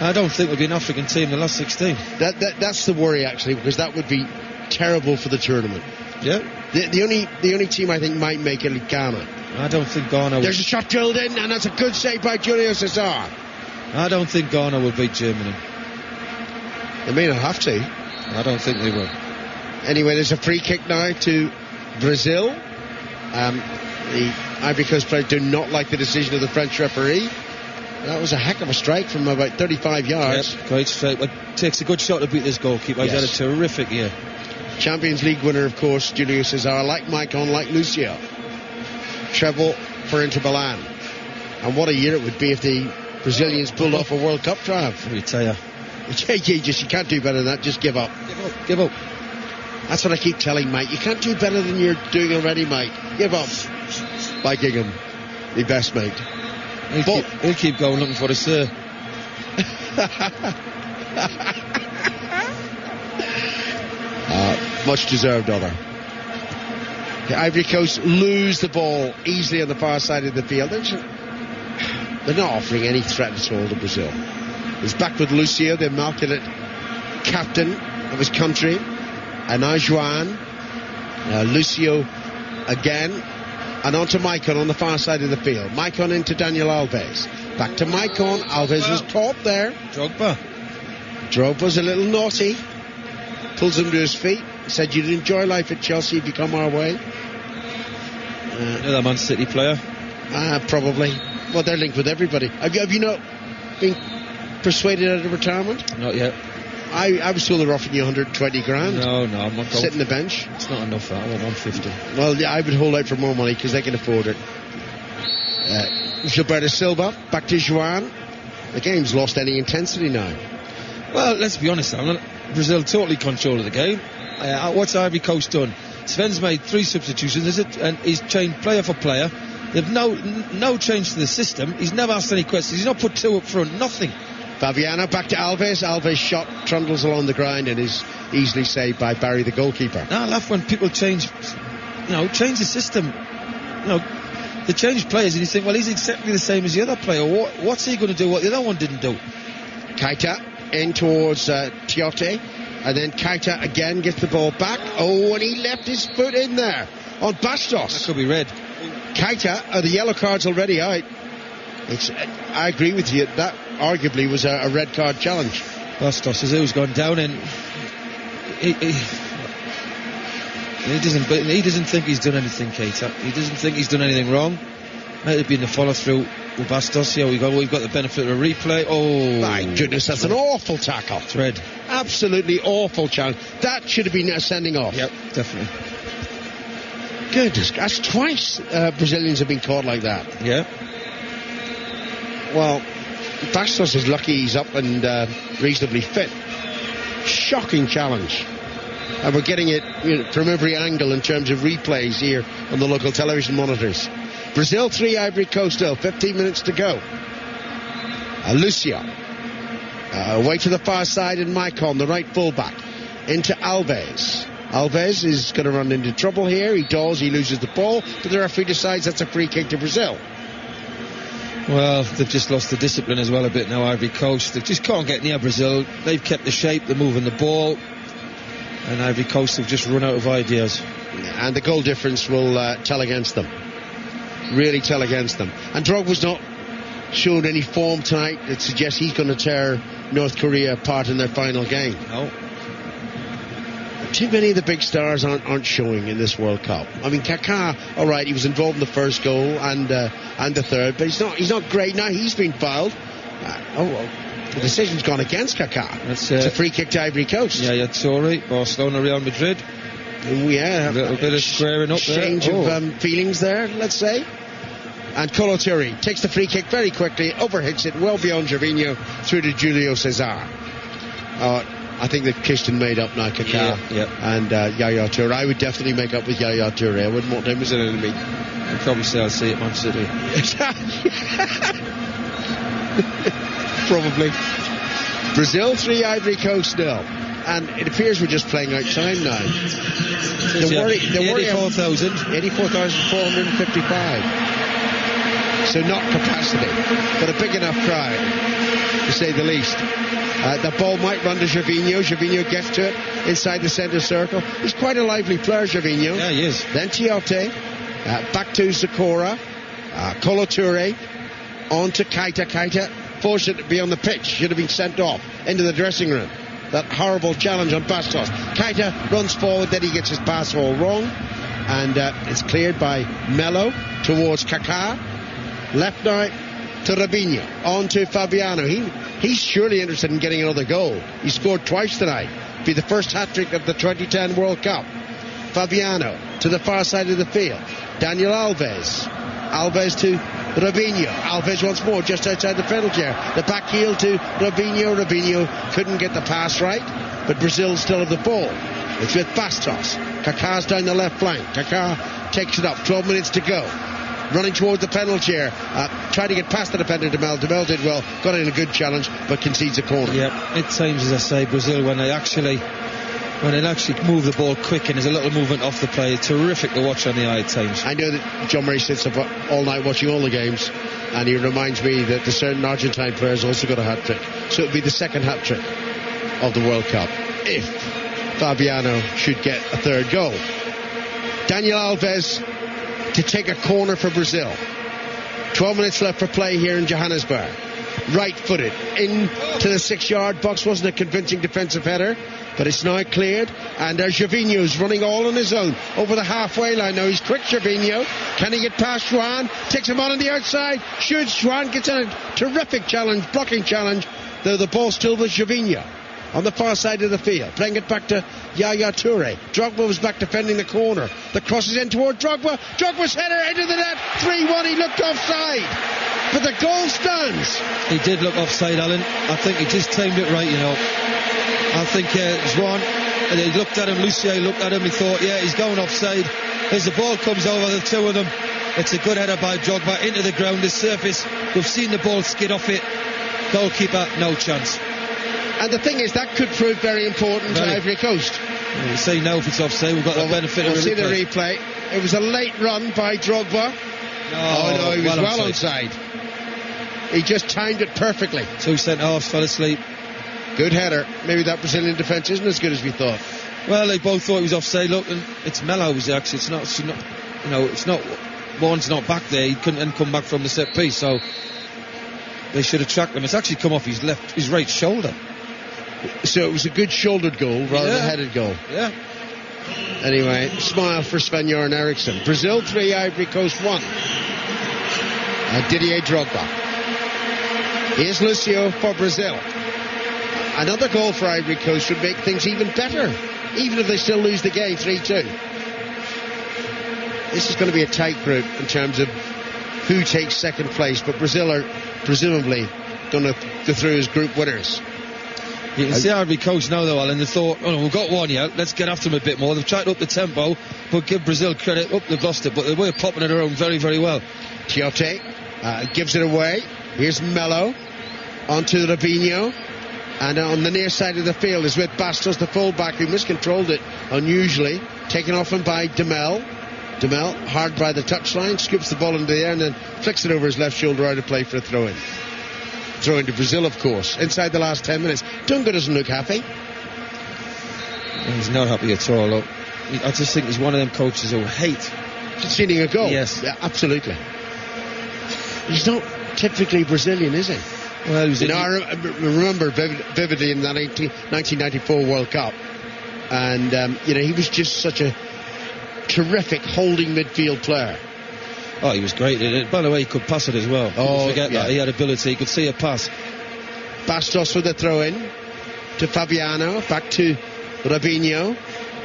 there'll be an African team in the last 16. That's the worry, actually, because that would be terrible for the tournament. Yeah. The only team I think might make it is Ghana. I don't think Ghana will. There's a shot drilled in, and that's a good save by Julio Cesar. I don't think Ghana will beat Germany. They may not have to. I don't think they will. Anyway, there's a free kick now to Brazil. The Ivory Coast players do not like the decision of the French referee. That was a heck of a strike from about 35 yards. Yep, great strike. It takes a good shot to beat this goalkeeper. He's had a terrific year. Champions League winner, of course, Julio Cesar, like Maicon, like Lucio. Treble for Inter Milan. And what a year it would be if the Brazilians pulled off a World Cup triumph. Let me tell you. You can't do better than that. Just give up. Give up. That's what I keep telling Mike. You can't do better than you're doing already, Mike. Give up. Mike Ingham, the best mate. He'll keep going looking for the sir. Much deserved honour. The Ivory Coast lose the ball easily on the far side of the field. They're not offering any threat at all to Brazil. It's back with Lucio, the immaculate captain of his country. And now Joan. Lucio again. And on to Maicon on the far side of the field. Maicon into Daniel Alves. Back to Maicon. Alves was caught there. Drogba's a little naughty. Pulls him to his feet. Said you'd enjoy life at Chelsea if you come our way. Another Man City player? Probably. Well, they're linked with everybody. Have you not been persuaded out of retirement? Not yet. I was told they're offering you 120 grand. No, I'm not going. Sit in the bench. It's not enough for that. I want 150. Well, yeah, I would hold out for more money because they can afford it. Gilberto Silva, back to Joan. The game's lost any intensity now. Well, let's be honest, Alan. Brazil totally control of the game. What's Ivory Coast done? Sven's made 3 substitutions, and he's changed player for player. They've no change to the system. He's never asked any questions. He's not put 2 up front. Nothing. Fabiano back to Alves. Alves' shot trundles along the ground and is easily saved by Barry, the goalkeeper. I laugh when people change the system. They change players and you think, well, he's exactly the same as the other player. What's he going to do what the other one didn't do? Keita in towards Tiote, and then Keita again gets the ball back. Oh, and he left his foot in there on Bastos. That could be red. Keita, the yellow card's already out. I agree with you. That arguably was a red card challenge. Bastos has gone down, and he doesn't think he's done anything, Keita. He doesn't think he's done anything wrong. Might have been the follow through. Well, Bastos, yeah, we've got the benefit of a replay. Oh, my goodness, that's an awful tackle. It's red. Absolutely awful challenge. That should have been a sending off. Yep, definitely. Goodness, that's twice Brazilians have been caught like that. Yeah. Well, Bastos is lucky he's up and reasonably fit. Shocking challenge. And we're getting it from every angle in terms of replays here on the local television monitors. Brazil 3, Ivory Coast 0, 15 minutes to go. Lucio. Away to the far side, and Maicon, the right fullback. Into Alves. Alves is going to run into trouble here. He does. He loses the ball. But the referee decides that's a free kick to Brazil. Well, they've just lost the discipline as well a bit now, Ivory Coast. They just can't get near Brazil. They've kept the shape. They're moving the ball. And Ivory Coast have just run out of ideas. And the goal difference will tell against them. Really tell against them. And Drogba's not shown any form tonight that suggests he's going to tear North Korea apart in their final game. No. Too many of the big stars aren't showing in this World Cup. I mean, Kaká, all right, he was involved in the first goal and the third, but he's not great now. He's been fouled. The decision's gone against Kaká. It's a free kick to Ivory Coast. Yeah, sorry. Barcelona, Real Madrid. Yeah, a little bit of squaring up there. Change of feelings there, let's say. And Kolo Touré takes the free kick very quickly, overhits it well beyond Gervinho through to Julio Cesar. I think they've kissed and made up now, Kaká and Yaya Touré. I would definitely make up with Yaya Touré. I wouldn't want him as an enemy. I'd probably say I'll see it Man City. Probably. Brazil 3, Ivory Coast 0. And it appears we're just playing out time now. The worry 84,455. So not capacity, but a big enough crowd, to say the least. The ball might run to Gervinho. Gervinho gets to it inside the centre circle. He's quite a lively player, Gervinho. Yeah, he is. Then Tiote, back to Zakora, Kolo Touré, on to Keita. Keita, fortunate to be on the pitch, should have been sent off into the dressing room. That horrible challenge on Bastos. Keita runs forward, then he gets his pass all wrong, and it's cleared by Melo towards Kaká. Left now to Robinho, on to Fabiano. He's surely interested in getting another goal. He scored twice tonight. Be the first hat-trick of the 2010 World Cup. Fabiano to the far side of the field. Daniel Alves. Alves to Robinho. Alves once more just outside the penalty area. The back heel to Robinho. Robinho couldn't get the pass right, but Brazil still have the ball. It's with Bastos. Kaká's down the left flank. Kaká takes it up. 12 minutes to go. Running towards the penalty area, trying to get past the defender. Demel did well, got in a good challenge, but concedes a corner. Yeah, it seems, as I say, Brazil, when they actually move the ball quick and there's a little movement off the play, it's terrific to watch on the eye at times. I know that John Murray sits up all night watching all the games, and he reminds me that the certain Argentine players also got a hat-trick. So it'll be the second hat-trick of the World Cup if Fabiano should get a third goal. Daniel Alves to take a corner for Brazil. 12 minutes left for play here in Johannesburg. Right-footed into the 6-yard box. Wasn't a convincing defensive header, but it's now cleared, and Gervinho's running all on his own over the halfway line. Now he's quick, Gervinho. Can he get past Juan? Takes him on the outside. Shoots. Juan gets in a terrific challenge, blocking challenge, though the ball still with Gervinho on the far side of the field, playing it back to Yaya Touré. Drogba was back defending the corner. The cross is in toward Drogba. Drogba's header into the net. 3-1. He looked offside, but the goal stands. He did look offside, Alan. I think he just timed it right, I think Juan, he looked at him, Lucio looked at him, he thought, yeah, he's going offside. As the ball comes over, the two of them, it's a good header by Drogba into the ground, the surface. We've seen the ball skid off it. Goalkeeper, no chance. And the thing is, that could prove very important to Ivory Coast. We'll see now if it's offside. We've got the benefit of the replay. We'll see the replay. It was a late run by Drogba. No, he was well onside. He just timed it perfectly. 2 centre-halves fell asleep. Good header. Maybe that Brazilian defence isn't as good as we thought. Well, they both thought he was offside. Look, and it's Melo's actually. It's not. It's not. Juan's not back there. He couldn't come back from the set piece, so they should have tracked him. It's actually come off his right shoulder. So it was a good shouldered goal rather than a headed goal. Yeah. Anyway, smile for Sven-Göran Eriksson. Brazil 3, Ivory Coast 1. Didier Drogba. Here's Lucio for Brazil. Another goal for Ivory Coast would make things even better, even if they still lose the game 3-2. This is going to be a tight group in terms of who takes second place, but Brazil are presumably going to go through as group winners. You can see Ivory Coast now, though, Alan. They thought, oh no, we've got one yet, let's get after them a bit more. They've tried to up the tempo, but give Brazil credit, they've lost it, but they were popping it around very, very well. Tiote gives it away. Here's Melo onto Robinho, and on the near side of the field is with Bastos, the fullback, who miscontrolled it unusually, taken off him by Demel. Demel, hard by the touchline, scoops the ball into the air and then flicks it over his left shoulder out of play for a throw-in. Throw-in to Brazil, of course, inside the last 10 minutes. Dunga doesn't look happy. He's not happy at all. Look. I just think he's one of them coaches who hate conceding a goal. Yes. Yeah, absolutely. He's not typically Brazilian, is he? Well, I remember vividly in the 1994 World Cup, and he was just such a terrific holding midfield player. Oh, he was great. By the way, he could pass it as well. Forget that. He had ability. He could see a pass. Bastos with the throw-in to Fabiano, back to Robinho,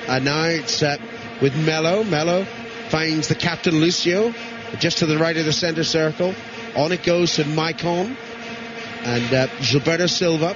and now it's with Melo. Melo finds the captain Lucio just to the right of the centre circle. On it goes to Maicon, and Gilberto Silva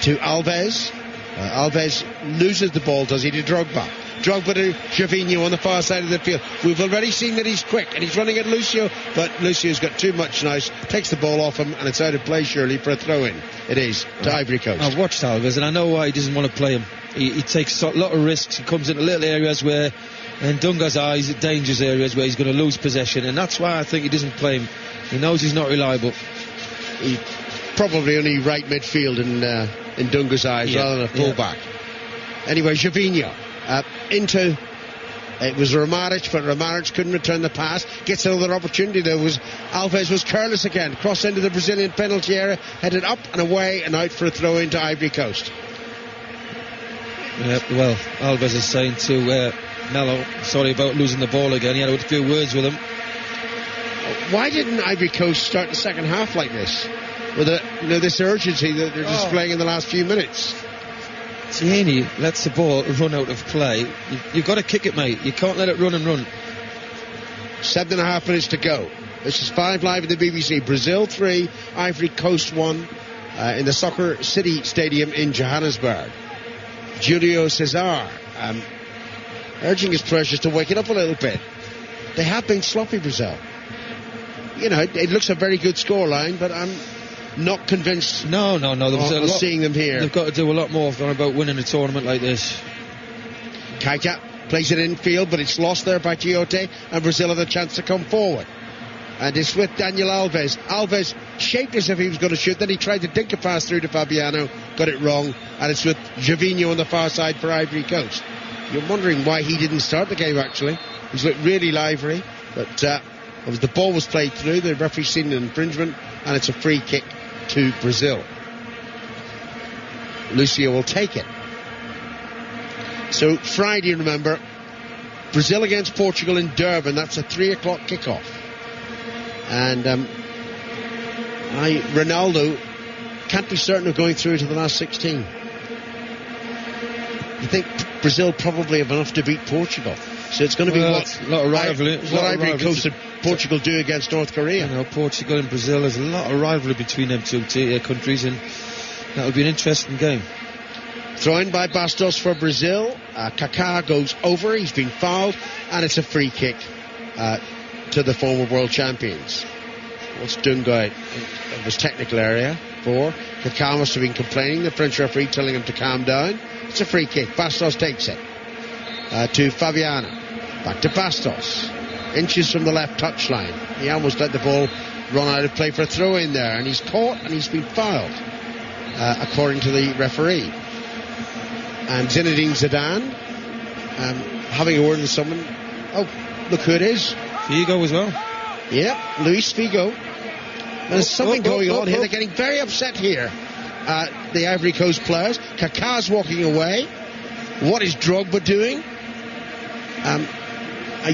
to Alves. Alves loses the ball, does he, to Drogba. Drogba to Gervinho on the far side of the field. We've already seen that he's quick and he's running at Lucio, but Lucio's got too much now, takes the ball off him, and it's out of play surely for a throw-in. It is to Ivory Coast. I've watched Alves and I know why he doesn't want to play him. He takes a lot of risks. He comes into little areas where, in Dunga's eyes, dangerous areas where he's going to lose possession, and that's why I think he doesn't play him. He knows he's not reliable. He's probably only right midfield in Dunga's eyes, rather than a fullback. Anyway, Gervinho into it was Ramaric, but Ramaric couldn't return the pass. Gets another opportunity though. Alves was careless again. Cross into the Brazilian penalty area, headed up and away and out for a throw into Ivory Coast. Well, Alves is saying to Melo, sorry about losing the ball again. He had a few words with him. Why didn't Ivory Coast start the second half like this? With this urgency that they're displaying in the last few minutes. Tierney lets the ball run out of play. You've got to kick it, mate. You can't let it run and run. 7.5 minutes to go. This is 5 Live at the BBC. Brazil 3, Ivory Coast 1 in the Soccer City Stadium in Johannesburg. Julio Cesar urging his players to wake it up a little bit. They have been sloppy, Brazil. It looks a very good scoreline, but I'm not convinced. No. There was a lot, seeing them here. They've got to do a lot more about winning a tournament like this. Keita plays it infield, but it's lost there by Tiote, and Brazil have the chance to come forward. And it's with Daniel Alves. Alves shaped as if he was going to shoot, then he tried to dink a pass through to Fabiano, got it wrong, and it's with Gervinho on the far side for Ivory Coast. You're wondering why he didn't start the game, actually. He's looked really lively, but the ball was played through, the referee seen an infringement, and it's a free kick to Brazil. Lucio will take it. So Friday, remember, Brazil against Portugal in Durban. That's a 3 o'clock kickoff. And Ronaldo can't be certain of going through to the last 16. You think Brazil probably have enough to beat Portugal? So it's going to be what Ivory Coast and Portugal do against North Korea. Portugal and Brazil, there's a lot of rivalry between them two countries, and that'll be an interesting game. Thrown by Bastos for Brazil. Kaká goes over, he's been fouled, and it's a free kick to the former world champions. What's Dunga of his technical area for? Kaká must have been complaining, the French referee telling him to calm down. It's a free kick. Bastos takes it to Fabiano. Back to Bastos. Inches from the left touchline. He almost let the ball run out of play for a throw in there, and he's caught and he's been fouled according to the referee. And Zinedine Zidane having a word with someone. Oh, look who it is. Figo as well. Yeah, Luis Figo. There's something going on here. They're getting very upset here. The Ivory Coast players. Kaká's walking away. What is Drogba doing?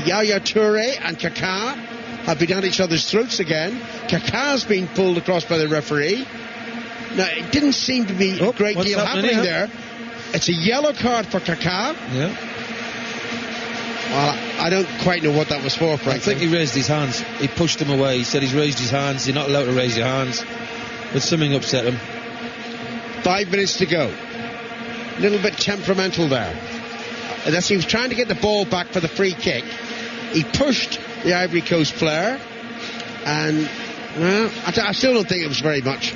Yaya Toure and Kaká have been at each other's throats again. Kaká's been pulled across by the referee. Now, it didn't seem to be a great deal happening there. It's a yellow card for Kaká. Yeah. Well, I don't quite know what that was for, frankly. I think he raised his hands. He pushed him away. He said he's raised his hands. You're not allowed to raise your hands. But something upset him. 5 minutes to go. A little bit temperamental there. That's, he was trying to get the ball back for the free kick. He pushed the Ivory Coast player, and well, I still don't think it was very much.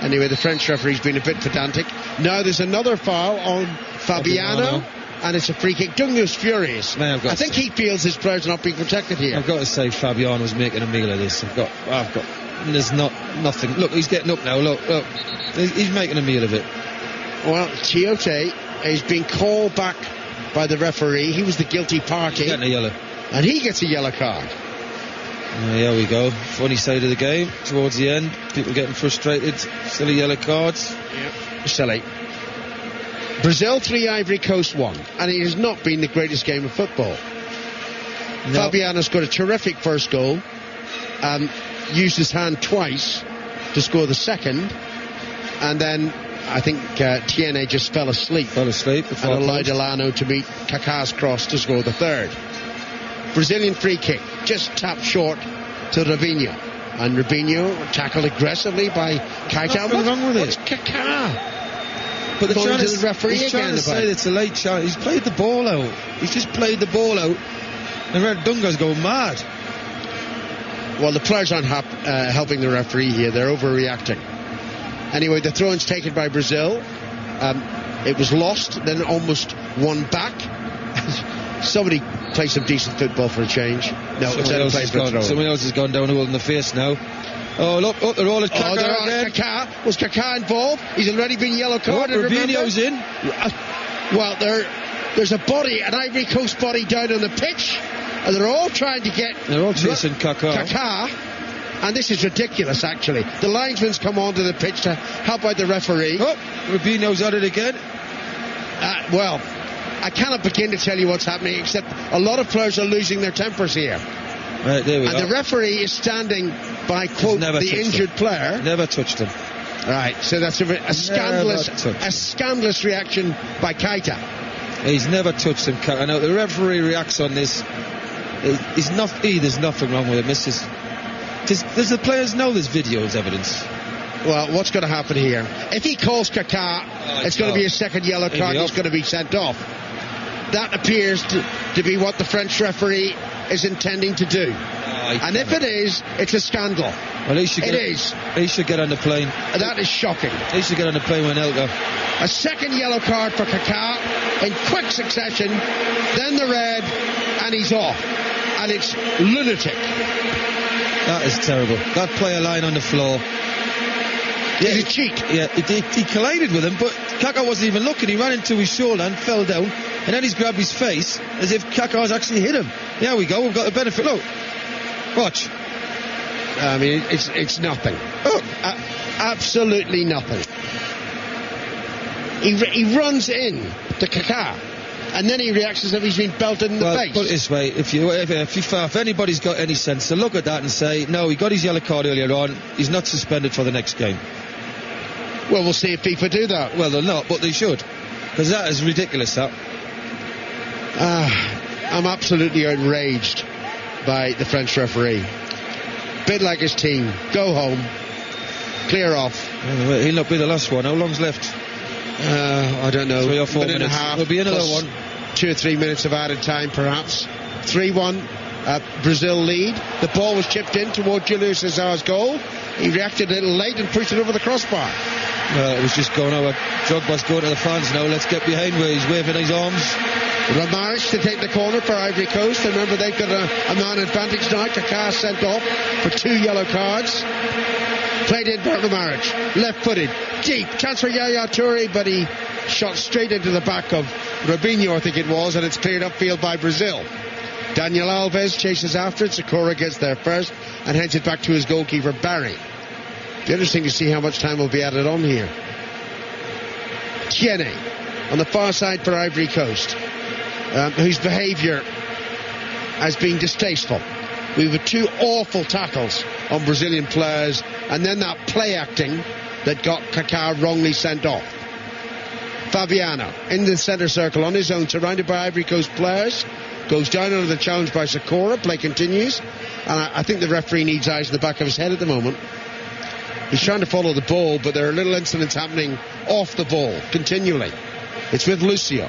Anyway, the French referee's been a bit pedantic. Now there's another foul on Fabiano, and it's a free kick. Dunga's furious. I think he feels his players are not being protected here. I've got to say, Fabiano's making a meal of this. There's nothing. Look, he's getting up now. Look, he's making a meal of it. Well, Tiote is being called back by the referee. He was the guilty party. He's getting a yellow. And he gets a yellow card. Here we go. Funny side of the game towards the end. People getting frustrated. Silly yellow cards. Yep. Silly. Brazil 3, Ivory Coast 1. And it has not been the greatest game of football. No. Fabiano's got a terrific first goal. Used his hand twice to score the second. And then I think Tiene just fell asleep. And allowed Delano to meet Kaká's cross to score the third. Brazilian free kick, just tapped short to Robinho. And Robinho tackled aggressively by Keita. What's wrong with it? Kaká. But they're trying to say it's a late shot. He's played the ball out. He's just played the ball out. And Red Dunga's going mad. Well, the players aren't helping the referee here. They're overreacting. Anyway, the throw-in's taken by Brazil. It was lost, then almost won back. Somebody play some decent football for a change. No, someone else has gone down in the face now. Oh, look, they're all at Kaká again. Kaká. Was Kaká involved? He's already been yellow carded. Robinho's in. Well, there's a body, an Ivory Coast body down on the pitch, and they're all trying to get... They're all chasing Kaká. And this is ridiculous, actually. The linesman's come onto the pitch to help out the referee. Oh, Robinho's at it again. Well, I cannot begin to tell you what's happening, except a lot of players are losing their tempers here. Right, there we go. And the referee is standing by, quote, the injured player. Never touched him. Right, so that's a scandalous reaction by Keita. He's never touched him, Keita. Now, the referee reacts on this. There's nothing wrong with it. Does the players know there's video's evidence? Well, what's going to happen here? If he calls Kaká, it's going to be a second yellow card. He's going to be sent off. That appears to be what the French referee is intending to do. And if it is, it's a scandal. Well, he should get on the plane. That is shocking. He should get on the plane with Elka. A second yellow card for Kaká in quick succession, then the red, and he's off. And it's lunatic. That is terrible. That player lying on the floor. Yeah, he's a cheat. Yeah, he collided with him, but Kaká wasn't even looking. He ran into his shoulder and fell down, and then he's grabbed his face as if Kaká's actually hit him. There we go. We've got the benefit. Look, watch. I mean, it's nothing. Absolutely nothing. He runs in to Kaká, and then he reacts as if he's been belted in the face. Put it this way, if anybody's got any sense, to look at that and say, no, he got his yellow card earlier on, he's not suspended for the next game. Well, we'll see if FIFA do that. Well, they're not, but they should, because that is ridiculous, that. I'm absolutely outraged by the French referee. Bit like his team. Go home. Clear off. He'll not be the last one. How long's left? I don't know. 3 or 4 minutes. And a half. There'll be another one. 2 or 3 minutes of added time, perhaps. 3-1. Brazil lead. The ball was chipped in toward Julius Cesar's goal. He reacted a little late and pushed it over the crossbar. It was just going over. Drogba's going to the fans now. Let's get behind where he's waving his arms. Ramaric to take the corner for Ivory Coast. Remember, they've got a man advantage now. Kaká sent off for 2 yellow cards. Played in by Ramaric. Left-footed. Deep. Chance for Yaya Toure, but he shot straight into the back of Robinho, I think it was, and it's cleared upfield by Brazil. Daniel Alves chases after it. Sakura gets there first and hands it back to his goalkeeper, Barry. It'll be interesting to see how much time will be added on here. Tiene on the far side for Ivory Coast, whose behaviour has been distasteful. We've had 2 awful tackles on Brazilian players, and then that play acting that got Kaká wrongly sent off. Fabiano in the centre circle on his own, surrounded by Ivory Coast players, goes down under the challenge by Sakura. Play continues, and I think the referee needs eyes in the back of his head at the moment. He's trying to follow the ball, but there are little incidents happening off the ball continually. It's with Lucio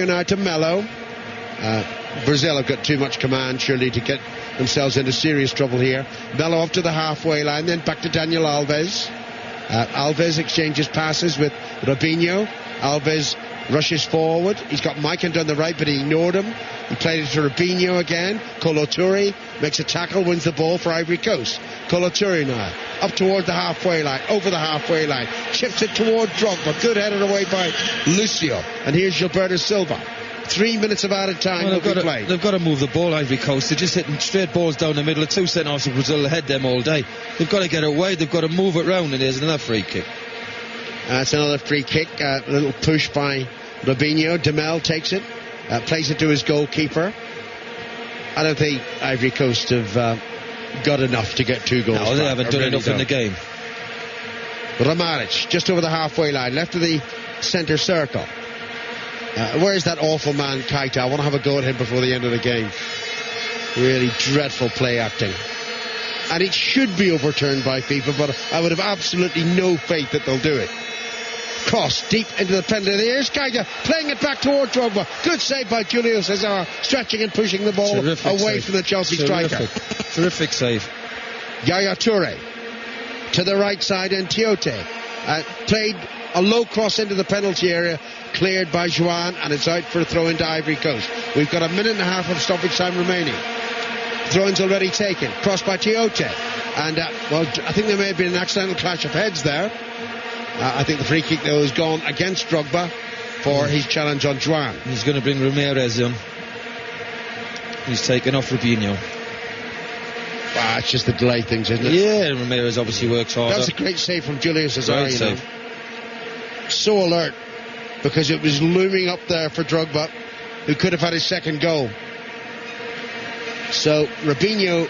now to Melo. Brazil have got too much command, surely, to get themselves into serious trouble here. Melo up to the halfway line, then back to Daniel Alves. Alves exchanges passes with Robinho. Alves rushes forward. He's got Maiken down the right, but he ignored him. He played it to Robinho again. Kolo Toure makes a tackle, wins the ball for Ivory Coast. Kolo Toure now up toward the halfway line, over the halfway line, chips it toward Drogba. Good headed away by Lucio. And here's Gilberto Silva. 3 minutes of added time will be played. They've got to move the ball, Ivory Coast. They're just hitting straight balls down the middle. The 2 centre-halves of Brazil will head them all day. They've got to get away. They've got to move it round, and there's another free kick. That's another free kick. A little push by Robinho. Demel takes it, plays it to his goalkeeper. I don't think Ivory Coast have got enough to get 2 goals. No, they haven't done enough in the game. Ramaric just over the halfway line, left of the centre circle. Where's that awful man Keita? I want to have a go at him before the end of the game. Really dreadful play acting. And it should be overturned by FIFA, but I would have absolutely no faith that they'll do it. Cross deep into the penalty area. Here's Keita playing it back toward Drogba. Good save by Julio Cesar, stretching and pushing the ball away from the Chelsea striker. Terrific save. Yaya Toure to the right side, and Tiote played a low cross into the penalty area, cleared by Joan, and it's out for a throw into Ivory Coast. We've got 1.5 minutes of stoppage time remaining. Throw-in's already taken. Cross by Tiote. And, I think there may have been an accidental clash of heads there. I think the free kick, though, is gone against Drogba for his challenge on Joan. He's going to bring Ramirez in. He's taken off Robinho. Wow, it's just the delay things, isn't it? Yeah, Ramirez obviously works hard. That was a great save from Julio Cesar, you know. So alert, because it was looming up there for Drogba, who could have had his second goal. So Robinho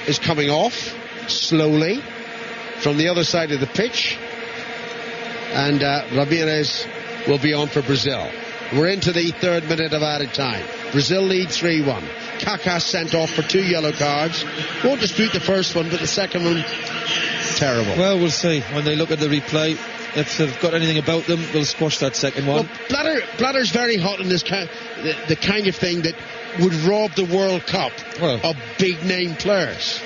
is coming off slowly from the other side of the pitch, and Ramirez will be on for Brazil. We're into the 3rd minute of added time. Brazil lead 3-1. Kaká sent off for 2 yellow cards. Won't dispute the first one, but the second one, terrible. Well, we'll see when they look at the replay. If they've got anything about them, they'll squash that second one. Well, Blatter's very hot in this the kind of thing that would rob the World Cup of big-name players.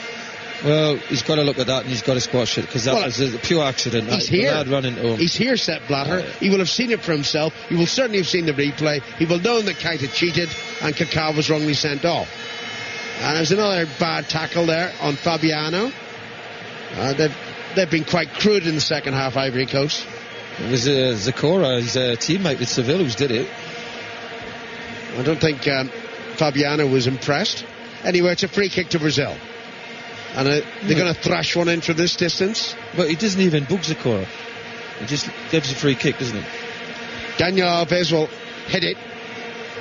Well, he's got to look at that and he's got to squash it, because that was a pure accident. He's here. Running to him. He's here, Sepp Blatter. He will have seen it for himself. He will certainly have seen the replay. He will know that Keita cheated and Kaká was wrongly sent off. And there's another bad tackle there on Fabiano. They've been quite crude in the second half, Ivory Coast. It was Zakora, his teammate with Seville, who did it. I don't think Fabiano was impressed. Anyway, it's a free kick to Brazil. And they're going to thrash one in from this distance. But he doesn't even book Zakora. He just gives a free kick, doesn't he? Daniel Alves will hit it.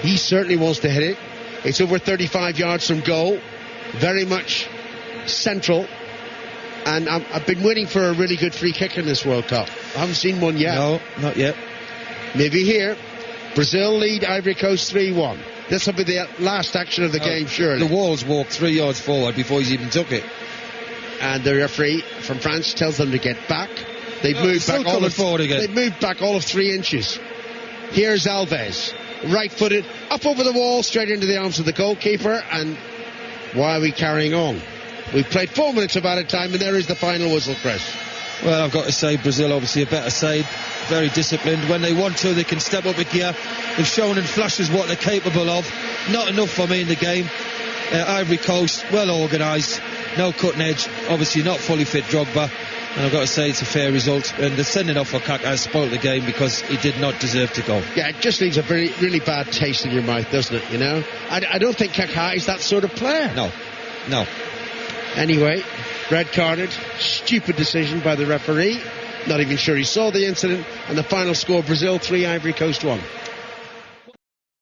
He certainly wants to hit it. It's over 35 yards from goal. Very much central. And I've been waiting for a really good free kick in this World Cup. I haven't seen one yet. No, not yet. Maybe here. Brazil lead Ivory Coast 3-1. This will be the last action of the game, surely. The Walls walked 3 yards forward before he's even took it. And the referee from France tells them to get back. They've moved back all of 3 inches. Here's Alves, right-footed, up over the wall, straight into the arms of the goalkeeper. And why are we carrying on? We've played 4 minutes of added time, and there is the final whistle, Chris. Well, I've got to say, Brazil obviously a better side, very disciplined. When they want to, they can step up a gear. They've shown in flashes what they're capable of. Not enough for me in the game. Ivory Coast, well organised, no cutting edge, obviously not fully fit Drogba, and I've got to say it's a fair result. And the sending off for Kaká has spoiled the game because he did not deserve to go. Yeah, it just leaves a really bad taste in your mouth, doesn't it, you know? I don't think Kaká is that sort of player. No. Anyway, red carded, stupid decision by the referee. Not even sure he saw the incident. And the final score, Brazil 3, Ivory Coast 1.